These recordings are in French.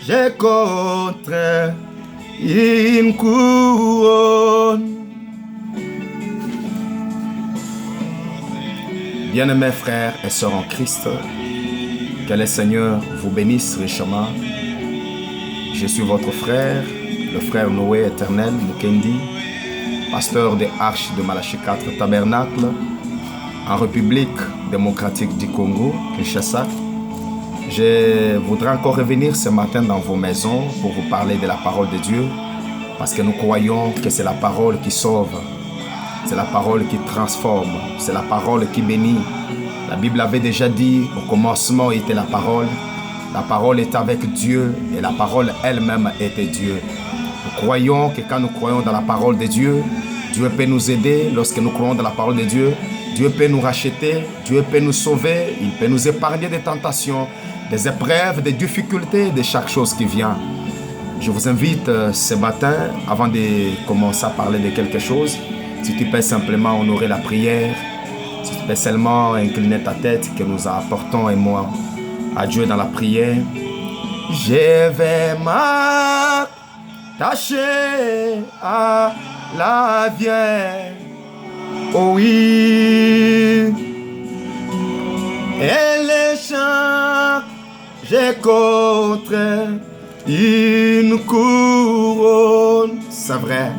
j'ai contre une couronne. Bien-aimés frères et sœurs en Christ, que le Seigneur vous bénisse richement. Je suis votre frère, le frère Noé Éternel Mukendi, pasteur des Arches de Malachie 4 Tabernacle, en République démocratique du Congo, Kinshasa. Je voudrais encore revenir ce matin dans vos maisons pour vous parler de la parole de Dieu, parce que nous croyons que c'est la parole qui sauve, c'est la parole qui transforme, c'est la parole qui bénit. La Bible avait déjà dit, au commencement était la parole était avec Dieu et la parole elle-même était Dieu. Nous croyons que quand nous croyons dans la parole de Dieu, Dieu peut nous aider. Lorsque nous croyons dans la parole de Dieu, Dieu peut nous racheter, Dieu peut nous sauver, il peut nous épargner des tentations, des épreuves, des difficultés, de chaque chose qui vient. Je vous invite ce matin, avant de commencer à parler de quelque chose, si tu peux simplement honorer la prière, si tu peux seulement incliner ta tête, que nous apportons et moi à Dieu dans la prière. Je vais m'attacher à la vierge, oh oui, et les chants, j'ai contre une couronne. C'est vrai.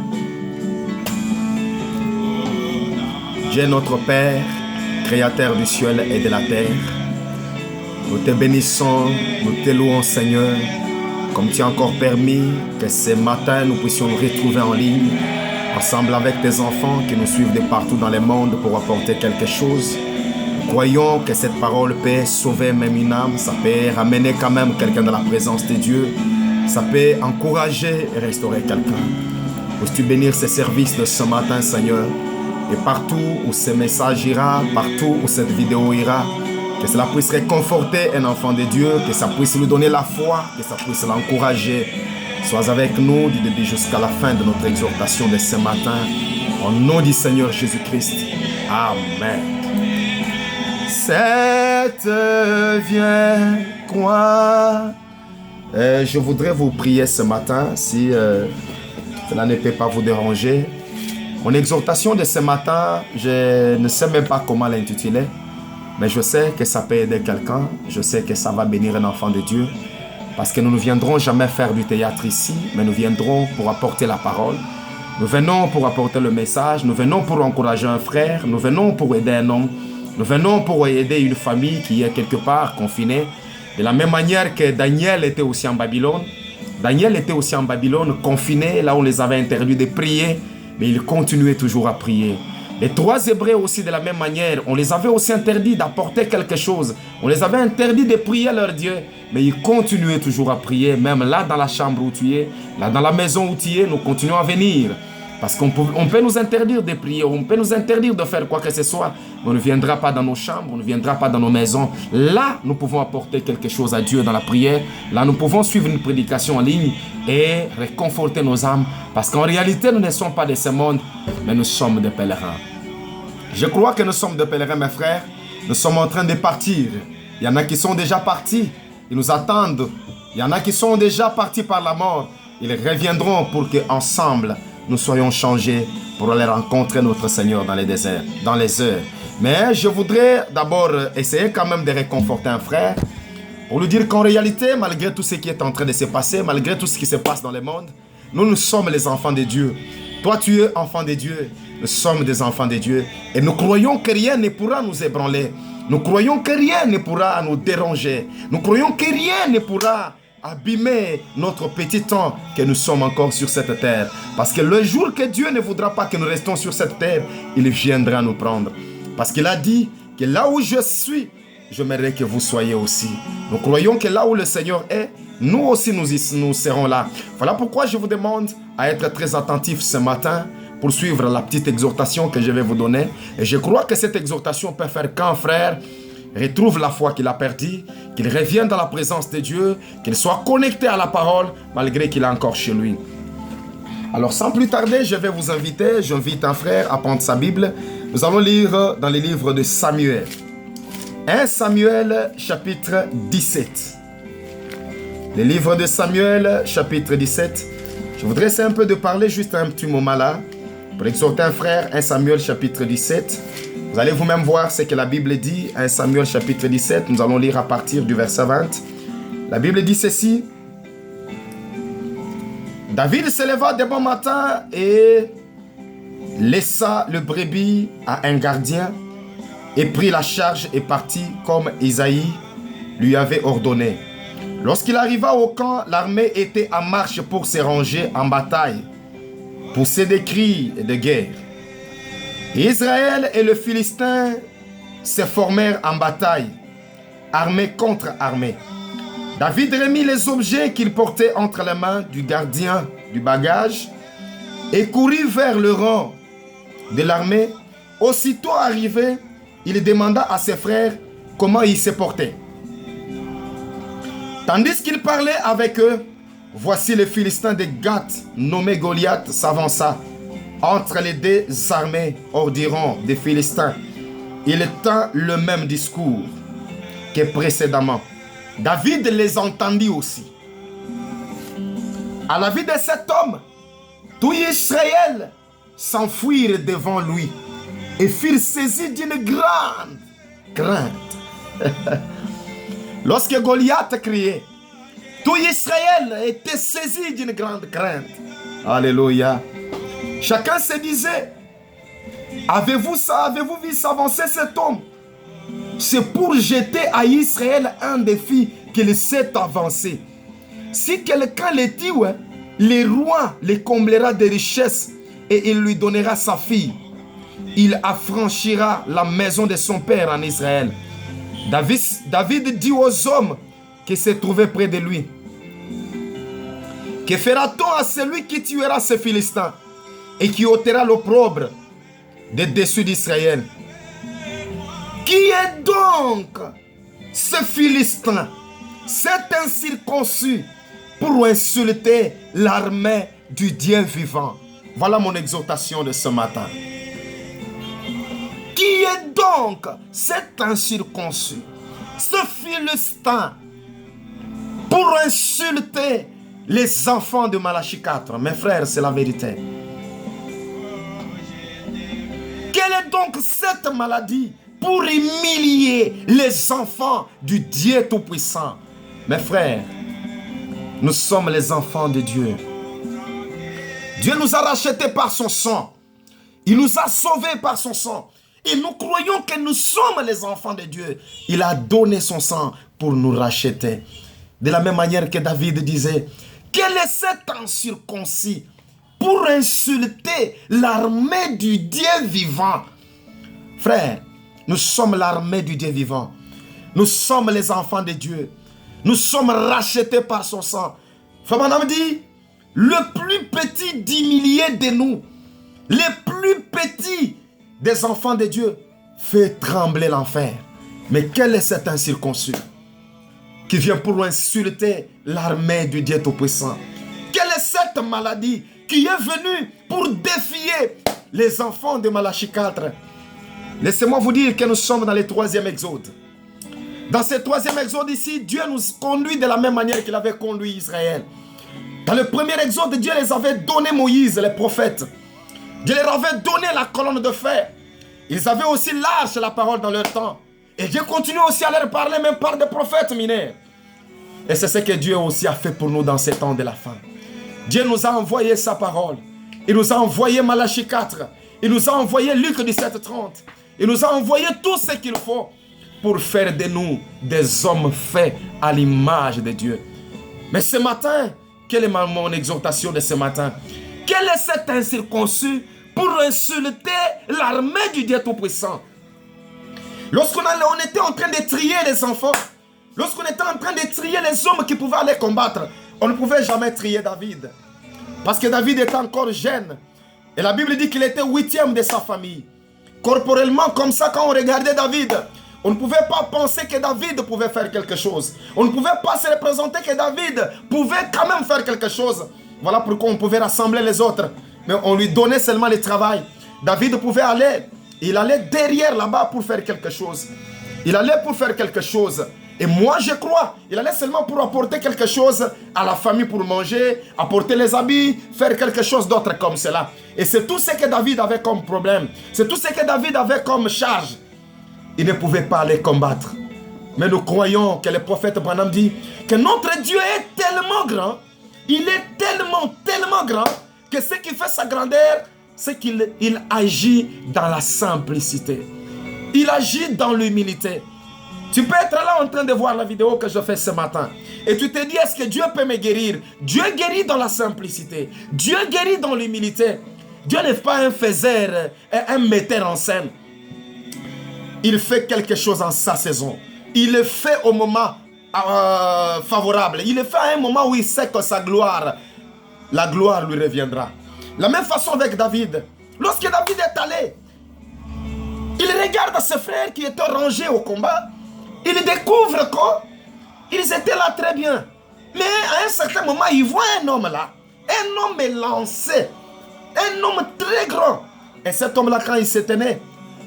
Dieu notre Père, Créateur du ciel et de la terre, nous te bénissons, nous te louons Seigneur, comme tu as encore permis que ce matin nous puissions nous retrouver en ligne, ensemble avec tes enfants qui nous suivent de partout dans le monde pour apporter quelque chose. Nous croyons que cette parole peut sauver même une âme, ça peut ramener quand même quelqu'un dans la présence de Dieu, ça peut encourager et restaurer quelqu'un. Puisses-tu bénir ces services de ce matin Seigneur, et partout où ce message ira, partout où cette vidéo ira, que cela puisse réconforter un enfant de Dieu, que ça puisse lui donner la foi, que ça puisse l'encourager. Sois avec nous du début jusqu'à la fin de notre exhortation de ce matin. Au nom du Seigneur Jésus-Christ. Amen. Cette vient quoi? Je voudrais vous prier ce matin, si cela ne peut pas vous déranger. Mon exhortation de ce matin, je ne sais même pas comment l'intituler, mais je sais que ça peut aider quelqu'un, je sais que ça va bénir un enfant de Dieu, parce que nous ne viendrons jamais faire du théâtre ici, mais nous viendrons pour apporter la parole. Nous venons pour apporter le message, nous venons pour encourager un frère, nous venons pour aider un homme, nous venons pour aider une famille qui est quelque part confinée. De la même manière que Daniel était aussi en Babylone, Daniel était aussi en Babylone, confiné, là où on les avait interdits de prier, mais ils continuaient toujours à prier. Les trois Hébreux aussi de la même manière, on les avait aussi interdits d'apporter quelque chose. On les avait interdits de prier leur Dieu, mais ils continuaient toujours à prier, même là dans la chambre où tu es, là dans la maison où tu es, nous continuons à venir. Parce qu'on peut nous interdire de prier, on peut nous interdire de faire quoi que ce soit, mais on ne viendra pas dans nos chambres, on ne viendra pas dans nos maisons. Là, nous pouvons apporter quelque chose à Dieu dans la prière. Là, nous pouvons suivre une prédication en ligne et réconforter nos âmes. Parce qu'en réalité, nous ne sommes pas de ce monde, mais nous sommes des pèlerins. Je crois que nous sommes des pèlerins, mes frères. Nous sommes en train de partir. Il y en a qui sont déjà partis. Ils nous attendent. Il y en a qui sont déjà partis par la mort. Ils reviendront pour qu'ensemble, nous soyons changés pour aller rencontrer notre Seigneur dans les déserts, dans les heures. Mais je voudrais d'abord essayer quand même de réconforter un frère pour lui dire qu'en réalité, malgré tout ce qui est en train de se passer, malgré tout ce qui se passe dans le monde, nous sommes les enfants de Dieu. Toi, tu es enfant de Dieu. Nous sommes des enfants de Dieu. Et nous croyons que rien ne pourra nous ébranler. Nous croyons que rien ne pourra nous déranger. Nous croyons que rien ne pourra abîmer notre petit temps que nous sommes encore sur cette terre. Parce que le jour que Dieu ne voudra pas que nous restions sur cette terre, il viendra nous prendre. Parce qu'il a dit que là où je suis, j'aimerais que vous soyez aussi. Nous croyons que là où le Seigneur est, nous aussi nous serons là. Voilà pourquoi je vous demande à être très attentifs ce matin pour suivre la petite exhortation que je vais vous donner. Et je crois que cette exhortation peut faire qu'un frère retrouve la foi qu'il a perdue, qu'il revienne dans la présence de Dieu, qu'il soit connecté à la parole malgré qu'il est encore chez lui. Alors sans plus tarder, je vais vous inviter, j'invite un frère à prendre sa Bible. Nous allons lire dans les livres de Samuel. 1 Samuel chapitre 17. Le livre de Samuel, chapitre 17. Je voudrais essayer un peu de parler juste un petit moment là, pour exhorter un frère, 1 Samuel, chapitre 17. Vous allez vous-même voir ce que la Bible dit, 1 Samuel, chapitre 17. Nous allons lire à partir du verset 20. La Bible dit ceci. David se leva de bon matin et laissa le brebis à un gardien et prit la charge et partit comme Isaïe lui avait ordonné. Lorsqu'il arriva au camp, l'armée était en marche pour se ranger en bataille, pousser des cris de guerre. Israël et le Philistin se formèrent en bataille, armée contre armée. David remit les objets qu'il portait entre les mains du gardien du bagage et courut vers le rang de l'armée. Aussitôt arrivé, il demanda à ses frères comment ils se portaient. Tandis qu'il parlait avec eux, voici le Philistin de Gath, nommé Goliath, s'avança entre les deux armées hors du rang des Philistins. Il tint le même discours que précédemment. David les entendit aussi. À la vue de cet homme, tout Israël s'enfuirent devant lui et furent saisis d'une grande crainte. Lorsque Goliath criait, tout Israël était saisi d'une grande crainte. Alléluia. Chacun se disait, avez-vous vu s'avancer cet homme? C'est pour jeter à Israël un défi qu'il s'est avancé. Si quelqu'un le tue, le roi le comblera de richesses et il lui donnera sa fille. Il affranchira la maison de son père en Israël. David dit aux hommes qui se trouvaient près de lui, que fera-t-on à celui qui tuera ce Philistin et qui ôtera l'opprobre de dessus d'Israël? Qui est donc ce Philistin, cet incirconcis, pour insulter l'armée du Dieu vivant? Voilà mon exhortation de ce matin. Qui est donc cet incirconcis, ce Philistin, pour insulter les enfants de Malachie 4? Mes frères, c'est la vérité. Quelle est donc cette maladie pour humilier les enfants du Dieu Tout-Puissant? Mes frères, nous sommes les enfants de Dieu. Dieu nous a rachetés par son sang. Il nous a sauvés par son sang. Et nous croyons que nous sommes les enfants de Dieu. Il a donné son sang pour nous racheter. De la même manière que David disait, quel est cet incirconcis pour insulter l'armée du Dieu vivant? Frère, nous sommes l'armée du Dieu vivant. Nous sommes les enfants de Dieu. Nous sommes rachetés par son sang. Frère Madame dit, le plus petit des milliers de nous, les plus petits des enfants de Dieu, fait trembler l'enfer. Mais quel est cet incirconcis qui vient pour insulter l'armée du Dieu Tout-Puissant? Quelle est cette maladie qui est venue pour défier les enfants de Malachie 4? Laissez-moi vous dire que nous sommes dans le 3e exode. Dans ce 3e exode ici, Dieu nous conduit de la même manière qu'il avait conduit Israël. Dans le premier exode, Dieu les avait donné Moïse, les prophètes. Dieu leur avait donné la colonne de fer. Ils avaient aussi l'arche, la parole dans leur temps. Et Dieu continue aussi à leur parler même par des prophètes mineurs. Et c'est ce que Dieu aussi a fait pour nous dans ces temps de la fin. Dieu nous a envoyé sa parole. Il nous a envoyé Malachie 4. Il nous a envoyé Luc 17:30. Il nous a envoyé tout ce qu'il faut pour faire de nous des hommes faits à l'image de Dieu. Mais ce matin, quelle est mon exhortation de ce matin? Quel est cet incirconcis pour insulter l'armée du Dieu Tout-Puissant? Lorsqu'on était en train de trier les enfants, lorsqu'on était en train de trier les hommes qui pouvaient aller combattre, on ne pouvait jamais trier David. Parce que David était encore jeune. Et la Bible dit qu'il était 8e de sa famille. Corporellement, comme ça, quand on regardait David, on ne pouvait pas penser que David pouvait faire quelque chose. On ne pouvait pas se représenter que David pouvait quand même faire quelque chose. Voilà pourquoi on pouvait rassembler les autres. Mais on lui donnait seulement le travail. David pouvait aller. Il allait derrière là-bas pour faire quelque chose. Il allait pour faire quelque chose. Et moi, je crois, il allait seulement pour apporter quelque chose à la famille pour manger, apporter les habits, faire quelque chose d'autre comme cela. Et c'est tout ce que David avait comme problème. C'est tout ce que David avait comme charge. Il ne pouvait pas aller combattre. Mais nous croyons que le prophète Branham dit que notre Dieu est tellement grand, il est tellement grand, que ce qui fait sa grandeur, c'est qu'il agit dans la simplicité. Il agit dans l'humilité. Tu peux être là en train de voir la vidéo que je fais ce matin. Et tu te dis, est-ce que Dieu peut me guérir? Dieu guérit dans la simplicité. Dieu guérit dans l'humilité. Dieu n'est pas un faiseur, un metteur en scène. Il fait quelque chose en sa saison. Il le fait au moment favorable. Il le fait à un moment où il sait que sa gloire, la gloire lui reviendra. La même façon avec David. Lorsque David est allé, il regarde ses frères qui étaient rangés au combat. Il découvre qu'ils étaient là très bien. Mais à un certain moment, il voit un homme là. Un homme élancé. Un homme très grand. Et cet homme-là, quand il se tenait,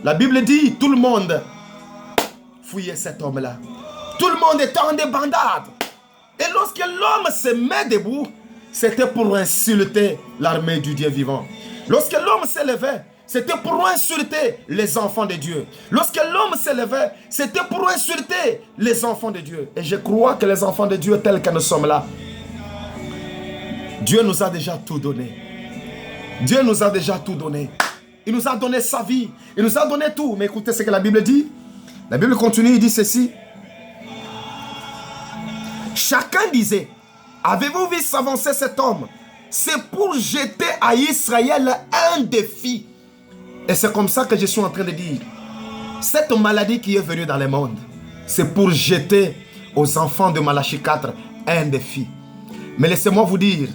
la Bible dit, tout le monde fouillait cet homme-là. Tout le monde était en débandade. Et lorsque l'homme se met debout, c'était pour insulter l'armée du Dieu vivant. Lorsque l'homme se levait, c'était pour insulter les enfants de Dieu. Lorsque l'homme se levait, c'était pour insulter les enfants de Dieu. Et je crois que les enfants de Dieu tels que nous sommes là, Dieu nous a déjà tout donné. Dieu nous a déjà tout donné. Il nous a donné sa vie. Il nous a donné tout. Mais écoutez ce que la Bible dit. La Bible continue, il dit ceci. Chacun disait, avez-vous vu s'avancer cet homme? C'est pour jeter à Israël un défi. Et c'est comme ça que je suis en train de dire. Cette maladie qui est venue dans le monde, c'est pour jeter aux enfants de Malachie 4 un défi. Mais laissez-moi vous dire,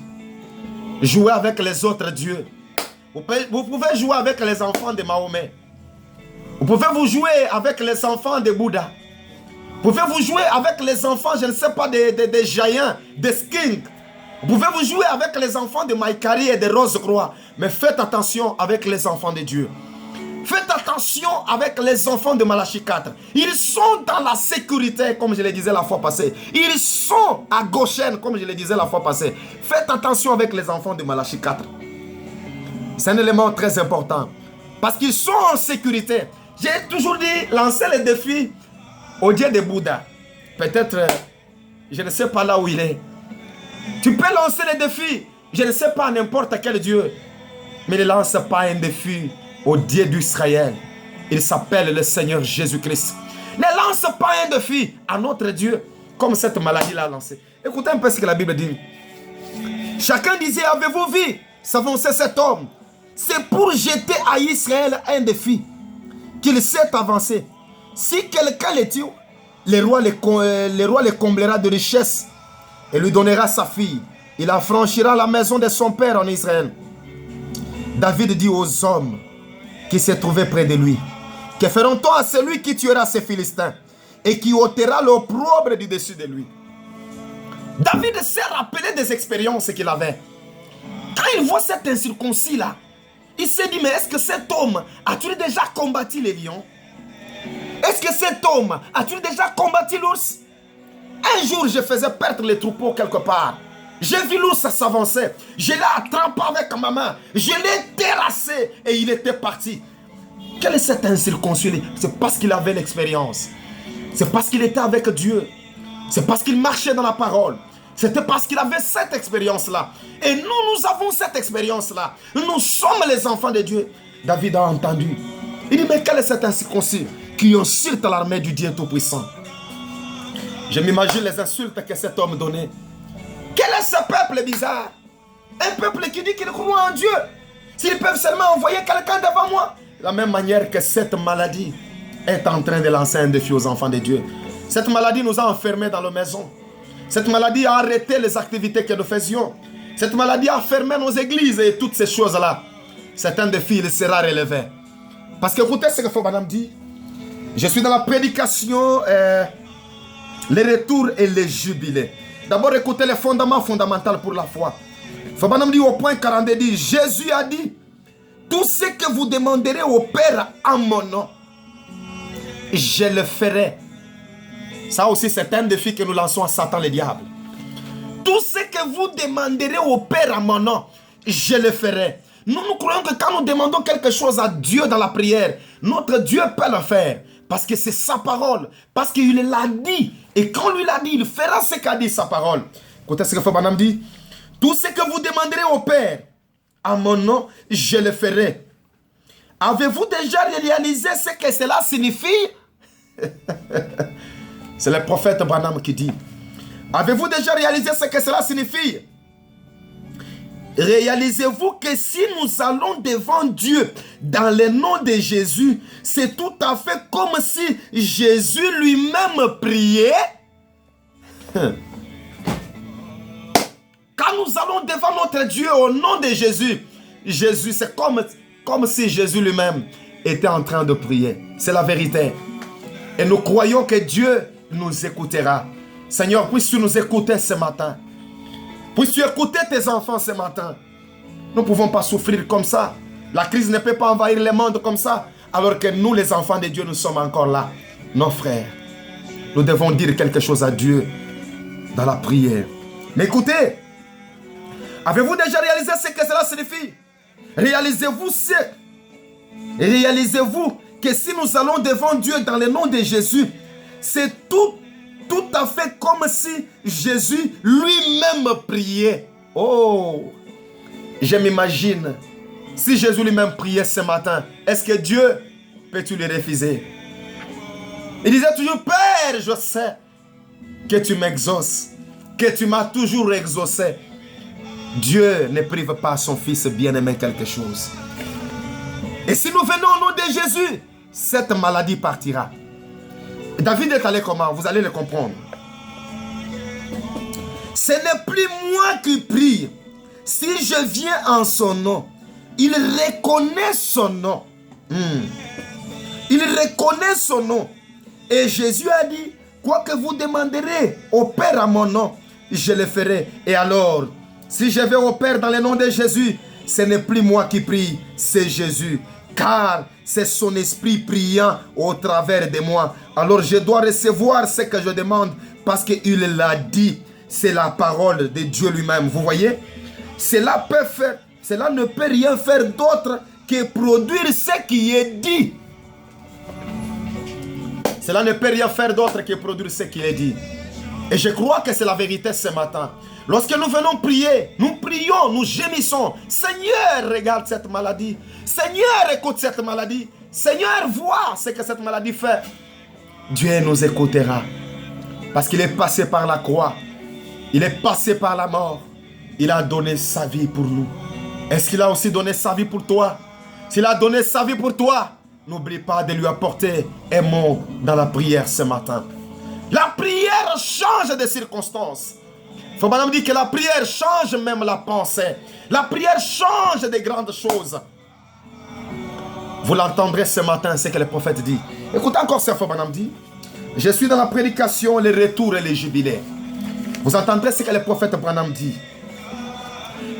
jouer avec les autres dieux. Vous pouvez jouer avec les enfants de Mahomet. Vous pouvez vous jouer avec les enfants de Bouddha. Vous pouvez vous jouer avec les enfants, je ne sais pas, des Jaïens, des Skinks. Vous pouvez vous jouer avec les enfants de Maïkari et de Rose-Croix. Mais faites attention avec les enfants de Dieu. Faites attention avec les enfants de Malachie 4. Ils sont dans la sécurité, comme je le disais la fois passée. Ils sont à Goshen, comme je le disais la fois passée. Faites attention avec les enfants de Malachie 4. C'est un élément très important. Parce qu'ils sont en sécurité. J'ai toujours dit, lancez le défi au Dieu de Bouddha. Peut-être, je ne sais pas là où il est. Tu peux lancer le défi, je ne sais pas, n'importe quel Dieu. Mais ne lance pas un défi au Dieu d'Israël. Il s'appelle le Seigneur Jésus-Christ. Ne lance pas un défi à notre Dieu, comme cette maladie l'a lancé. Écoutez un peu ce que la Bible dit. Chacun disait, avez-vous vu s'avancer cet homme? C'est pour jeter à Israël un défi. Qu'il s'est avancé. Si quelqu'un le tue, le roi le comblera de richesses et lui donnera sa fille. Il affranchira la maison de son père en Israël. David dit aux hommes qui se trouvaient près de lui, que feront-on à celui qui tuera ces Philistins et qui ôtera l'opprobre du dessus de lui? David s'est rappelé des expériences qu'il avait. Quand il voit cet incirconcis-là, il s'est dit, mais est-ce que cet homme a-t-il déjà combattu les lions? Est-ce que cet homme a-t-il déjà combattu l'ours? Un jour, je faisais perdre les troupeaux quelque part. J'ai vu l'ours s'avancer. Je l'ai attrapé avec ma main. Je l'ai terrassé et il était parti. Quel est cet incirconcis? C'est parce qu'il avait l'expérience. C'est parce qu'il était avec Dieu. C'est parce qu'il marchait dans la parole. C'était parce qu'il avait cette expérience-là. Et nous, nous avons cette expérience-là. Nous sommes les enfants de Dieu. David a entendu. Il dit, mais quel est cet incirconcis qui insulte l'armée du Dieu Tout-Puissant? Je m'imagine les insultes que cet homme donnait. Quel est ce peuple bizarre? Un peuple qui dit qu'il croit en Dieu. S'ils peuvent seulement envoyer quelqu'un devant moi. De la même manière que cette maladie est en train de lancer un défi aux enfants de Dieu. Cette maladie nous a enfermés dans nos maisons. Cette maladie a arrêté les activités que nous faisions. Cette maladie a fermé nos églises et toutes ces choses-là. C'est un défi, il sera relevé. Parce que écoutez ce que Fobanam dit. Je suis dans la prédication, les retours et les jubilés. D'abord, écoutez les fondements fondamentaux pour la foi. Fobanam dit au point 42, dit, Jésus a dit, tout ce que vous demanderez au Père en mon nom, je le ferai. Ça aussi, c'est un défi que nous lançons à Satan le diable. Tout ce que vous demanderez au Père à mon nom, je le ferai. Nous croyons que quand nous demandons quelque chose à Dieu dans la prière, notre Dieu peut le faire. Parce que c'est sa parole. Parce qu'il l'a dit. Et quand lui l'a dit, il fera ce qu'a dit sa parole. Écoutez ce que Frère Branham dit. Tout ce que vous demanderez au Père, à mon nom, je le ferai. Avez-vous déjà réalisé ce que cela signifie? C'est le prophète Branham qui dit. Avez-vous déjà réalisé ce que cela signifie? Réalisez-vous que si nous allons devant Dieu dans le nom de Jésus, c'est tout à fait comme si Jésus lui-même priait. Quand nous allons devant notre Dieu au nom de Jésus, Jésus, c'est comme si Jésus lui-même était en train de prier. C'est la vérité. Et nous croyons que Dieu nous écoutera. Seigneur, puisses-tu nous écouter ce matin? Puisses-tu écouter tes enfants ce matin? Nous ne pouvons pas souffrir comme ça. La crise ne peut pas envahir le monde comme ça. Alors que nous, les enfants de Dieu, nous sommes encore là. Nos frères, nous devons dire quelque chose à Dieu dans la prière. Mais écoutez, avez-vous déjà réalisé ce que cela signifie? Réalisez-vous que si nous allons devant Dieu dans le nom de Jésus, c'est tout à fait comme si Jésus lui-même priait. Oh, je m'imagine, si Jésus lui-même priait ce matin, est-ce que Dieu peut-tu lui refuser? Il disait toujours, Père, je sais que tu m'exauces, que tu m'as toujours exaucé. Dieu ne prive pas son fils bien-aimé quelque chose. Et si nous venons au nom de Jésus, cette maladie partira. David est allé comment? Vous allez le comprendre. Ce n'est plus moi qui prie. Si je viens en son nom, il reconnaît son nom. Il reconnaît son nom. Et Jésus a dit, quoi que vous demanderez au Père à mon nom, je le ferai. Et alors, si je vais au Père dans le nom de Jésus, ce n'est plus moi qui prie, c'est Jésus. Car c'est son esprit priant au travers de moi. Alors je dois recevoir ce que je demande parce qu'il l'a dit. C'est la parole de Dieu lui-même. Vous voyez? Cela ne peut rien faire d'autre que produire ce qui est dit. Cela ne peut rien faire d'autre que produire ce qui est dit. Et je crois que c'est la vérité ce matin. Lorsque nous venons prier, nous prions, nous gémissons. Seigneur, regarde cette maladie. Seigneur, écoute cette maladie. Seigneur, vois ce que cette maladie fait. Dieu nous écoutera. Parce qu'il est passé par la croix. Il est passé par la mort. Il a donné sa vie pour nous. Est-ce qu'il a aussi donné sa vie pour toi? S'il a donné sa vie pour toi, n'oublie pas de lui apporter un mot dans la prière ce matin. La prière change de circonstances. Frère Branham dit que la prière change même la pensée. La prière change de grandes choses. Vous l'entendrez ce matin, ce que le prophète dit. Écoutez encore ce que Frère Branham dit. Je suis dans la prédication, les retours et les jubilés. Vous entendrez ce que le prophète Branham dit.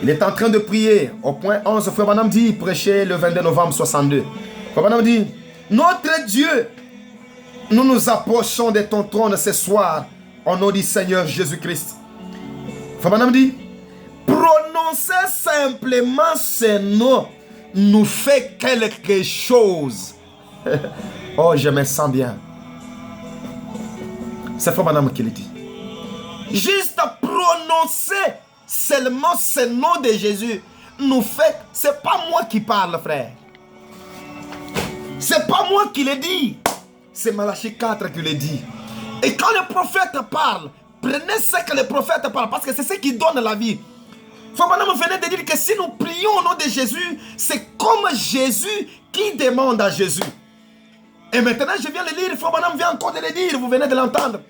Il est en train de prier. Au point 11, Frère Branham dit, prêché le 22 novembre 62. Frère Branham dit, notre Dieu, nous nous approchons de ton trône ce soir au nom du Seigneur Jésus-Christ. Frère Branham dit, prononcer simplement ce nom nous fait quelque chose. Oh, je me sens bien. C'est Frère Branham qui le dit. Juste prononcer seulement ce nom de Jésus nous fait... C'est pas moi qui parle, frère. C'est pas moi qui le dis. C'est Malachie 4 qui le dit. Et quand le prophète parle, prenez ce que le prophète parle, parce que c'est ce qui donne la vie. Frère Branham venait de dire que si nous prions au nom de Jésus, c'est comme Jésus qui demande à Jésus. Et maintenant, je viens de le lire, Frère Branham vient encore de le dire, vous venez de l'entendre.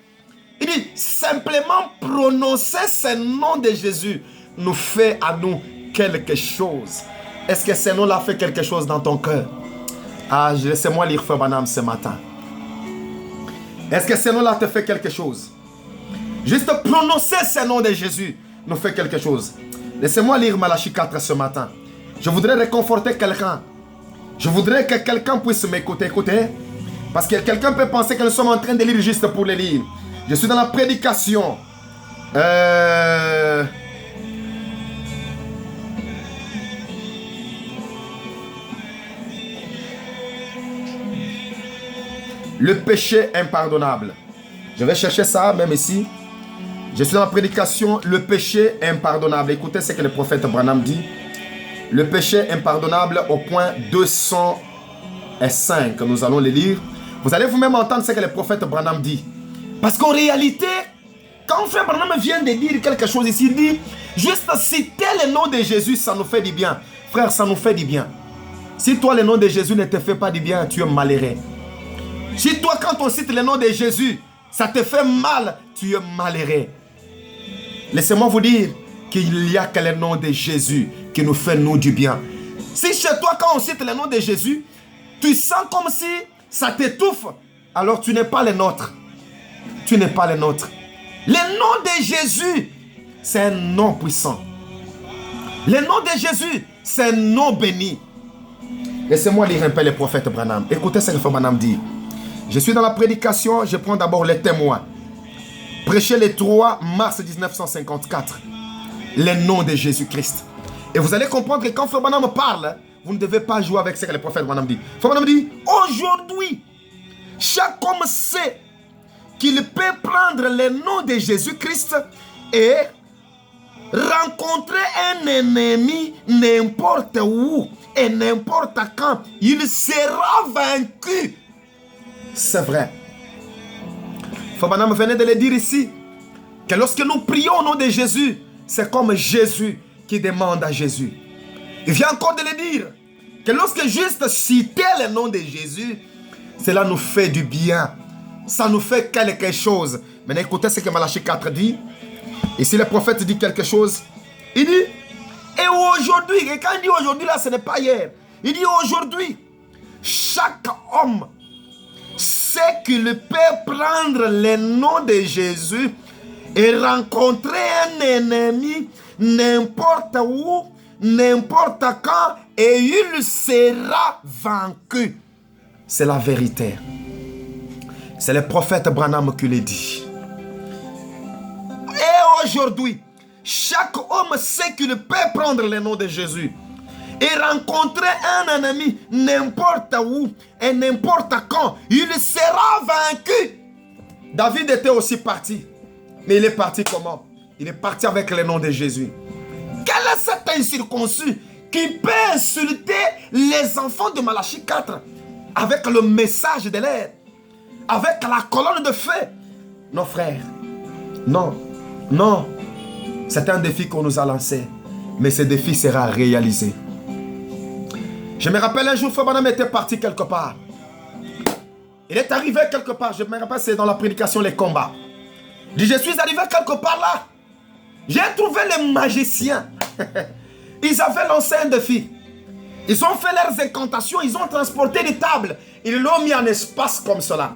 Il dit, simplement prononcer ce nom de Jésus nous fait à nous quelque chose. Est-ce que ce nom-là fait quelque chose dans ton cœur? Ah, laissez-moi lire Frère Branham ce matin. Est-ce que ce nom-là te fait quelque chose? Juste prononcer ce nom de Jésus nous fait quelque chose. Laissez-moi lire Malachie 4 ce matin. Je voudrais réconforter quelqu'un. Je voudrais que quelqu'un puisse m'écouter. Écoutez. Parce que quelqu'un peut penser que nous sommes en train de lire juste pour le lire. Je suis dans la prédication. Le péché impardonnable. Je vais chercher ça même ici. Je suis dans la prédication, le péché impardonnable. Écoutez ce que le prophète Branham dit. Le péché impardonnable au point 205. Nous allons le lire. Vous allez vous-même entendre ce que le prophète Branham dit. Parce qu'en réalité, quand frère Branham vient de dire quelque chose ici, il dit, juste citer le nom de Jésus, ça nous fait du bien. Frère, ça nous fait du bien. Si toi, le nom de Jésus ne te fait pas du bien, tu es malheureux. Si toi, quand on cite le nom de Jésus, ça te fait mal, tu es malheureux. Laissez-moi vous dire qu'il n'y a que le nom de Jésus qui nous fait nous du bien. Si chez toi, quand on cite le nom de Jésus, tu sens comme si ça t'étouffe, alors tu n'es pas le nôtre. Tu n'es pas le nôtre. Le nom de Jésus, c'est un nom puissant. Le nom de Jésus, c'est un nom béni. Laissez-moi lire un peu le prophète Branham. Écoutez ce que le frère Branham dit. Je suis dans la prédication, je prends d'abord les témoins. Prêché le 3 mars 1954. Le nom de Jésus-Christ. Et vous allez comprendre que quand frère Branham parle, vous ne devez pas jouer avec ce que le prophète Branham dit. Frère Branham dit, aujourd'hui, chaque homme sait qu'il peut prendre le nom de Jésus-Christ et rencontrer un ennemi n'importe où et n'importe quand. Il sera vaincu. C'est vrai. Frère Branham venait de le dire ici, que lorsque nous prions au nom de Jésus, c'est comme Jésus qui demande à Jésus. Il vient encore de le dire, que lorsque juste citer le nom de Jésus, cela nous fait du bien. Ça nous fait quelque chose. Maintenant, écoutez ce que Malachie 4 dit. Et si le prophète dit quelque chose, il dit, et aujourd'hui, et quand il dit aujourd'hui, là, ce n'est pas hier. Il dit aujourd'hui, chaque homme sait qu'il peut prendre le nom de Jésus et rencontrer un ennemi n'importe où, n'importe quand, et il sera vaincu. C'est la vérité. C'est le prophète Branham qui le dit. Et aujourd'hui, chaque homme sait qu'il peut prendre le nom de Jésus et rencontrer un ennemi n'importe où et n'importe quand. Il sera vaincu. David était aussi parti. Mais il est parti comment? Il est parti avec le nom de Jésus. Quel est cet incirconcis qui peut insulter les enfants de Malachie 4 avec le message de l'air, avec la colonne de feu? Non, frère. Non. Non. C'est un défi qu'on nous a lancé. Mais ce défi sera réalisé. Je me rappelle un jour, Frère Branham était parti quelque part. Il est arrivé quelque part. Je me rappelle, c'est dans la prédication, les combats. Il dit, je suis arrivé quelque part là. J'ai trouvé les magiciens. Ils avaient lancé un défi. Ils ont fait leurs incantations. Ils ont transporté des tables. Ils l'ont mis en espace comme cela.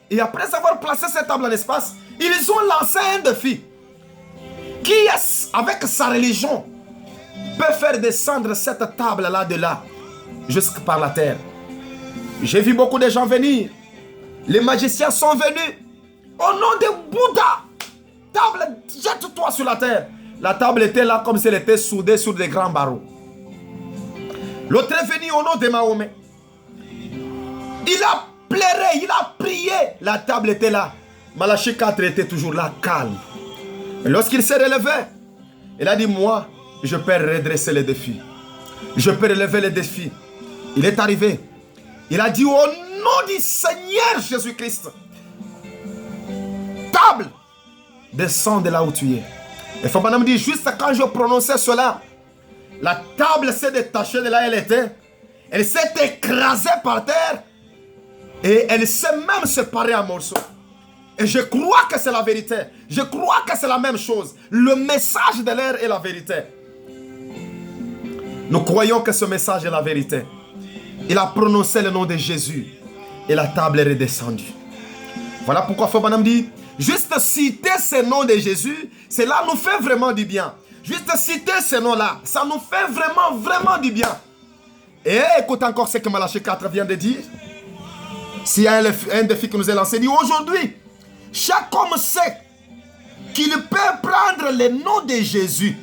Et après avoir placé cette table en espace, ils ont lancé un défi. Qui est, avec sa religion, peut faire descendre cette table-là de là, jusque par la terre? J'ai vu beaucoup de gens venir. Les magiciens sont venus. Au nom de Bouddha, table, jette-toi sur la terre. La table était là comme si elle était soudée sur des grands barreaux. L'autre est venu au nom de Mahomet. Il a pleuré, il a prié. La table était là. Malachie 4 était toujours là, calme. Et lorsqu'il s'est relevé, il a dit, moi, je peux redresser les défis. Je peux relever les défis. Il est arrivé. Il a dit, au nom du Seigneur Jésus-Christ, table, descends de là où tu es. Et Frère Branham dit, juste quand je prononçais cela, la table s'est détachée de là où elle était. Elle s'est écrasée par terre. Et elle s'est même séparée en morceaux. Et je crois que c'est la vérité. Je crois que c'est la même chose. Le message de l'air est la vérité. Nous croyons que ce message est la vérité. Il a prononcé le nom de Jésus. Et la table est redescendue. Voilà pourquoi Frère Branham dit, juste citer ce nom de Jésus, cela nous fait vraiment du bien. Juste citer ce nom-là, ça nous fait vraiment, vraiment du bien. Et écoute encore ce que Malachie 4 vient de dire. S'il y a un défi que nous a lancé, il dit, aujourd'hui, Chaque homme sait qu'il peut prendre le nom de Jésus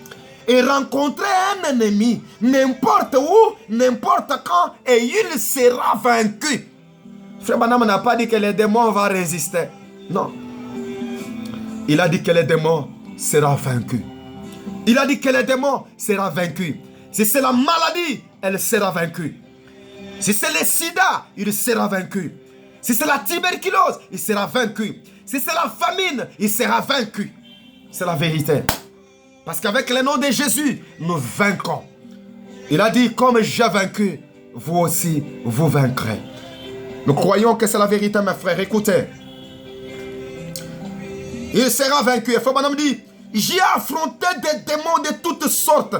et rencontrer un ennemi n'importe où, n'importe quand, et il sera vaincu. Frère Branham n'a pas dit que les démons vont résister. Non. Il a dit que les démons seront vaincus. Il a dit que les démons seront vaincus. Si c'est la maladie, elle sera vaincue. Si c'est le sida, il sera vaincu. Si c'est la tuberculose, il sera vaincu. Si c'est la famine, il sera vaincu. C'est la vérité. Parce qu'avec le nom de Jésus, nous vaincrons. Il a dit, comme j'ai vaincu, vous aussi, vous vaincrez. Nous croyons que c'est la vérité, mes frères. Écoutez. Il sera vaincu. Et Frère Branham dit, j'ai affronté des démons de toutes sortes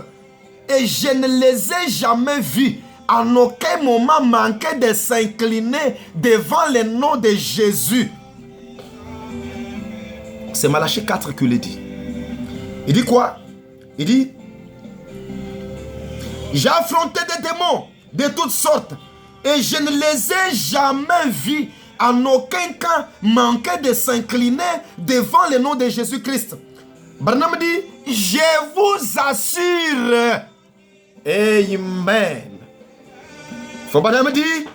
et je ne les ai jamais vus en aucun moment manquer de s'incliner devant le nom de Jésus. C'est Malachie 4 qui le dit. Il dit quoi? Il dit, j'ai affronté des démons de toutes sortes et je ne les ai jamais vus en aucun cas manquer de s'incliner devant le nom de Jésus-Christ. Branham dit, je vous assure. Amen. Branham dit,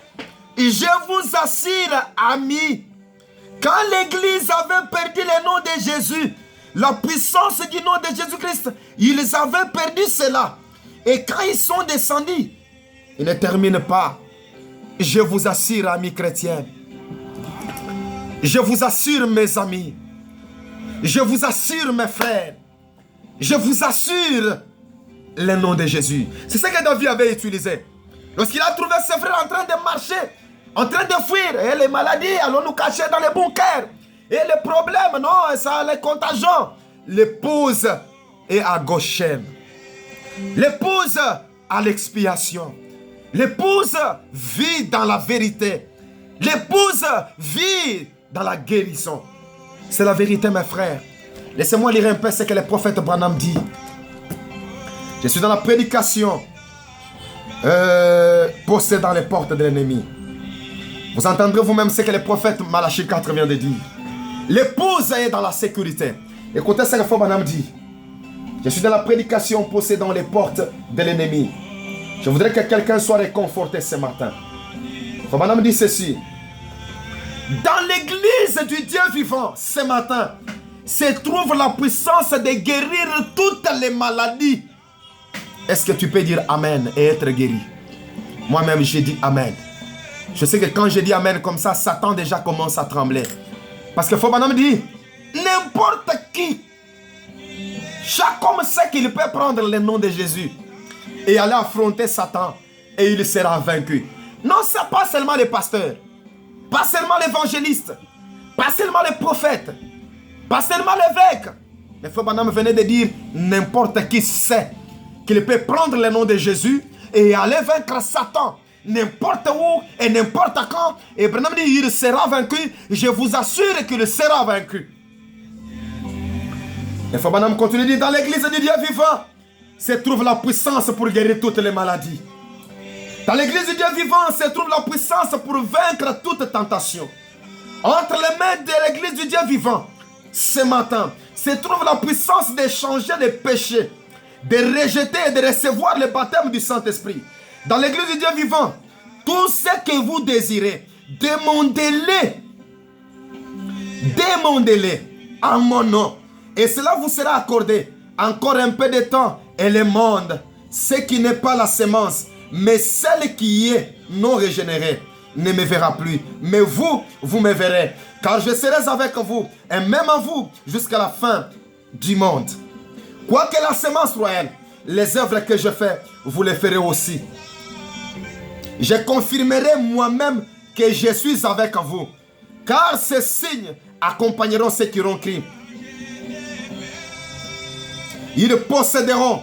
je vous assure, amis, quand l'Église avait perdu le nom de Jésus, la puissance du nom de Jésus-Christ, ils avaient perdu cela. Et quand ils sont descendus, ils ne terminent pas. Je vous assure, amis chrétiens, je vous assure, mes amis, je vous assure, mes frères, je vous assure le nom de Jésus. C'est ce que David avait utilisé. Lorsqu'il a trouvé ses frères en train de marcher, en train de fuir, et les maladies, allons nous cacher dans les bunkers. Et les problèmes, non, ça, les contagions. L'épouse est à Goshen. L'épouse a l'expiation. L'épouse vit dans la vérité. L'épouse vit dans la guérison. C'est la vérité, mes frères. Laissez-moi lire un peu ce que le prophète Branham dit. Je suis dans la prédication. Posté dans les portes de l'ennemi. Vous entendrez vous-même ce que le prophète Malachie 4 vient de dire. L'épouse est dans la sécurité. Écoutez ce que Frère Branham dit. Je suis dans la prédication possédant les portes de l'ennemi. Je voudrais que quelqu'un soit réconforté ce matin. Frère Branham dit ceci. Dans l'église du Dieu vivant, ce matin, se trouve la puissance de guérir toutes les maladies. Est-ce que tu peux dire Amen et être guéri? Moi-même, j'ai dit Amen. Je sais que quand je dis Amen comme ça, Satan déjà commence à trembler. Parce que Frère Branham dit, n'importe qui, chaque homme sait qu'il peut prendre le nom de Jésus et aller affronter Satan et il sera vaincu. Non, ce n'est pas seulement les pasteurs, pas seulement l'évangéliste, pas seulement les prophètes, pas seulement l'évêque. Mais Frère Branham venait de dire, n'importe qui sait qu'il peut prendre le nom de Jésus et aller vaincre Satan. N'importe où et n'importe quand. Et Branham dit, il sera vaincu. Je vous assure qu'il sera vaincu. Et Frère Branham continue de dire, dans l'église du Dieu vivant, se trouve la puissance pour guérir toutes les maladies. Dans l'église du Dieu vivant, se trouve la puissance pour vaincre toute tentation. Entre les mains de l'église du Dieu vivant, ce matin, se trouve la puissance de changer les péchés, de rejeter et de recevoir le baptême du Saint-Esprit. Dans l'église du Dieu vivant, tout ce que vous désirez, demandez-le. Demandez-le en mon nom. Et cela vous sera accordé. Encore un peu de temps et le monde, ce qui n'est pas la semence, mais celle qui est non régénérée, ne me verra plus. Mais vous, vous me verrez. Car je serai avec vous et même à vous jusqu'à la fin du monde. Quoique la semence royale, les œuvres que je fais, vous les ferez aussi. Je confirmerai moi-même que je suis avec vous. Car ces signes accompagneront ceux qui auront crié. Ils posséderont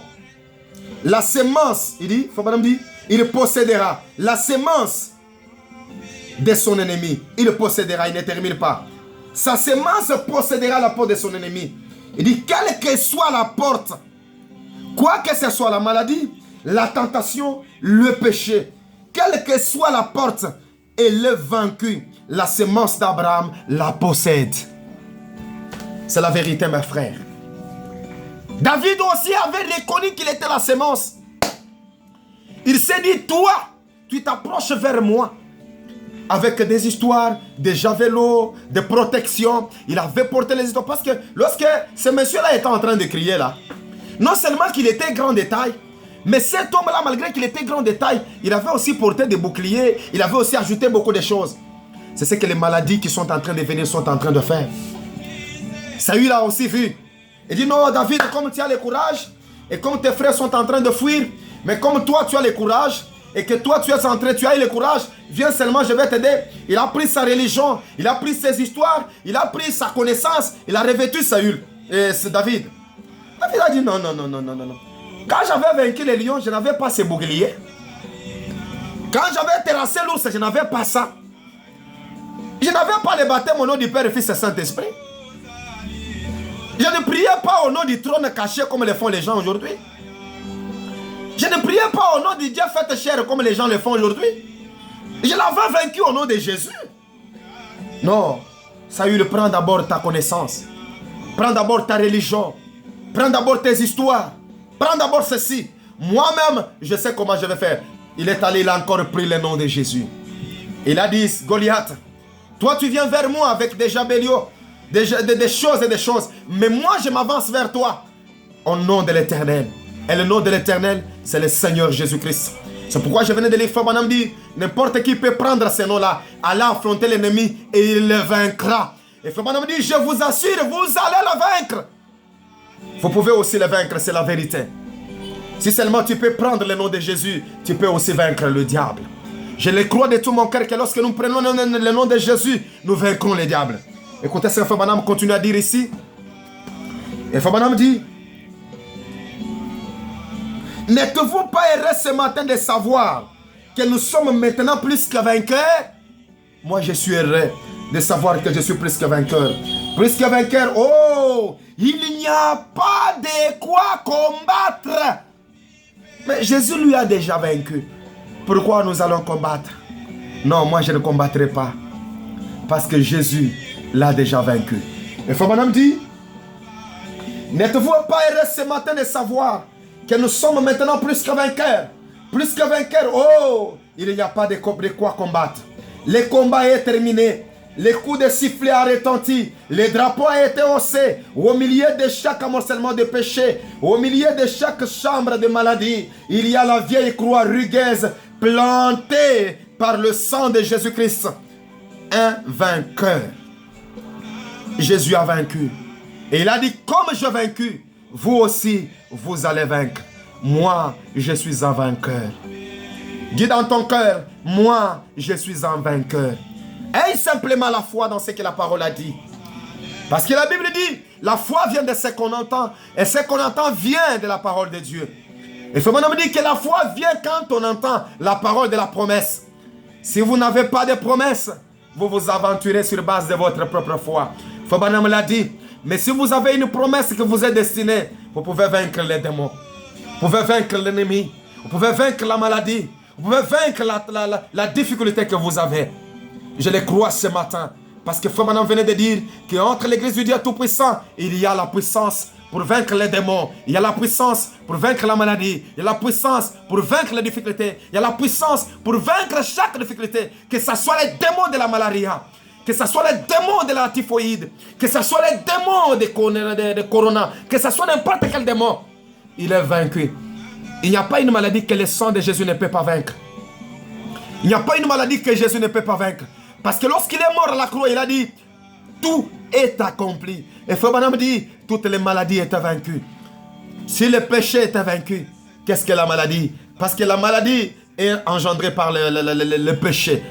la semence. Il dit, Frère Branham dit, il possédera la semence de son ennemi. Il possédera, il ne termine pas. Sa semence possédera la porte de son ennemi. Il dit, quelle que soit la porte, quoi que ce soit la maladie, la tentation, le péché, quelle que soit la porte, elle est vaincue. La semence d'Abraham la possède. C'est la vérité, mes frères. David aussi avait reconnu qu'il était la sémence. Il s'est dit, toi, tu t'approches vers moi. Avec des histoires, des javelots, des protections. Il avait porté les histoires. Parce que lorsque ce monsieur-là était en train de crier là, non seulement qu'il était grand de taille, mais cet homme-là, malgré qu'il était grand de taille, il avait aussi porté des boucliers. Il avait aussi ajouté beaucoup de choses. C'est ce que les maladies qui sont en train de venir sont en train de faire. Saül a aussi vu. Il dit, non David, comme tu as le courage, et comme tes frères sont en train de fuir, mais comme toi tu as le courage, et que toi tu es en train, tu as eu le courage, viens seulement, je vais t'aider. Il a pris sa religion, il a pris ses histoires, il a pris sa connaissance, il a revêtu Saül. Et c'est David. David a dit, non. Quand j'avais vaincu les lions, je n'avais pas ces boucliers. Quand j'avais terrassé l'ours, je n'avais pas ça. Je n'avais pas le baptême au nom du Père, Fils et Saint-Esprit. Je ne priais pas au nom du trône caché comme le font les gens aujourd'hui. Je ne priais pas au nom du Dieu fait chair comme les gens le font aujourd'hui. Je l'avais vaincu au nom de Jésus. Non, Saül, prends d'abord ta connaissance. Prends d'abord ta religion. Prends d'abord tes histoires. Prends d'abord ceci. Moi-même, je sais comment je vais faire. Il est allé, il a encore pris le nom de Jésus. Il a dit, Goliath, toi tu viens vers moi avec des jabeliots, des choses et des choses. Mais moi je m'avance vers toi. Au nom de l'Éternel. Et le nom de l'Éternel, c'est le Seigneur Jésus-Christ. C'est pourquoi je venais de lire, Frère Branham dit, n'importe qui peut prendre ce nom-là, aller affronter l'ennemi et il le vaincra. Et Frère Branham dit, je vous assure, vous allez le vaincre. Vous pouvez aussi le vaincre, c'est la vérité. Si seulement tu peux prendre le nom de Jésus, tu peux aussi vaincre le diable. Je le crois de tout mon cœur que lorsque nous prenons le nom de Jésus, nous vaincrons le diable. Écoutez ce que Frère Branham continue à dire ici. Et Frère Branham dit, n'êtes-vous pas heureux ce matin de savoir que nous sommes maintenant plus que vainqueurs? Moi je suis heureux de savoir que je suis plus que vainqueur. Plus que vainqueur, oh, il n'y a pas de quoi combattre. Mais Jésus lui a déjà vaincu. Pourquoi nous allons combattre? Non, moi je ne combattrai pas. Parce que Jésus l'a déjà vaincu. Et Frère Branham dit, n'êtes-vous pas heureux ce matin de savoir que nous sommes maintenant plus que vainqueurs? Plus que vainqueurs, oh, il n'y a pas de quoi combattre. Le combat est terminé. Le coup de sifflet a retenti. Le drapeau a été haussé. Au milieu de chaque amoncellement de péché, au milieu de chaque chambre de maladie, il y a la vieille croix rugueuse plantée par le sang de Jésus-Christ. Un vainqueur. Jésus a vaincu. Et il a dit, comme j'ai vaincu, vous aussi, vous allez vaincre. Moi, je suis un vainqueur. Dis dans ton cœur, moi, je suis un vainqueur. Aie simplement la foi dans ce que la parole a dit. Parce que la Bible dit, la foi vient de ce qu'on entend. Et ce qu'on entend vient de la parole de Dieu. Et Frère Branham dit que la foi vient quand on entend la parole de la promesse. Si vous n'avez pas de promesse, vous vous aventurez sur base de votre propre foi. Frère Branham l'a dit. Mais si vous avez une promesse que vous êtes destiné, vous pouvez vaincre les démons. Vous pouvez vaincre l'ennemi. Vous pouvez vaincre la maladie. Vous pouvez vaincre la difficulté que vous avez. Je le crois ce matin. Parce que Frère Branham venait de dire qu'entre l'église du Dieu Tout-Puissant, il y a la puissance pour vaincre les démons. Il y a la puissance pour vaincre la maladie. Il y a la puissance pour vaincre les difficultés. Il y a la puissance pour vaincre chaque difficulté. Que ce soit les démons de la malaria. Que ce soit les démons de la typhoïde. Que ce soit les démons de corona. Que ce soit n'importe quel démon. Il est vaincu. Il n'y a pas une maladie que le sang de Jésus ne peut pas vaincre. Il n'y a pas une maladie que Jésus ne peut pas vaincre. Parce que lorsqu'il est mort à la croix, il a dit, tout est accompli. Et Frère Branham dit, toutes les maladies étaient vaincues. Si le péché était vaincu, qu'est-ce que la maladie? Parce que la maladie est engendrée par le péché.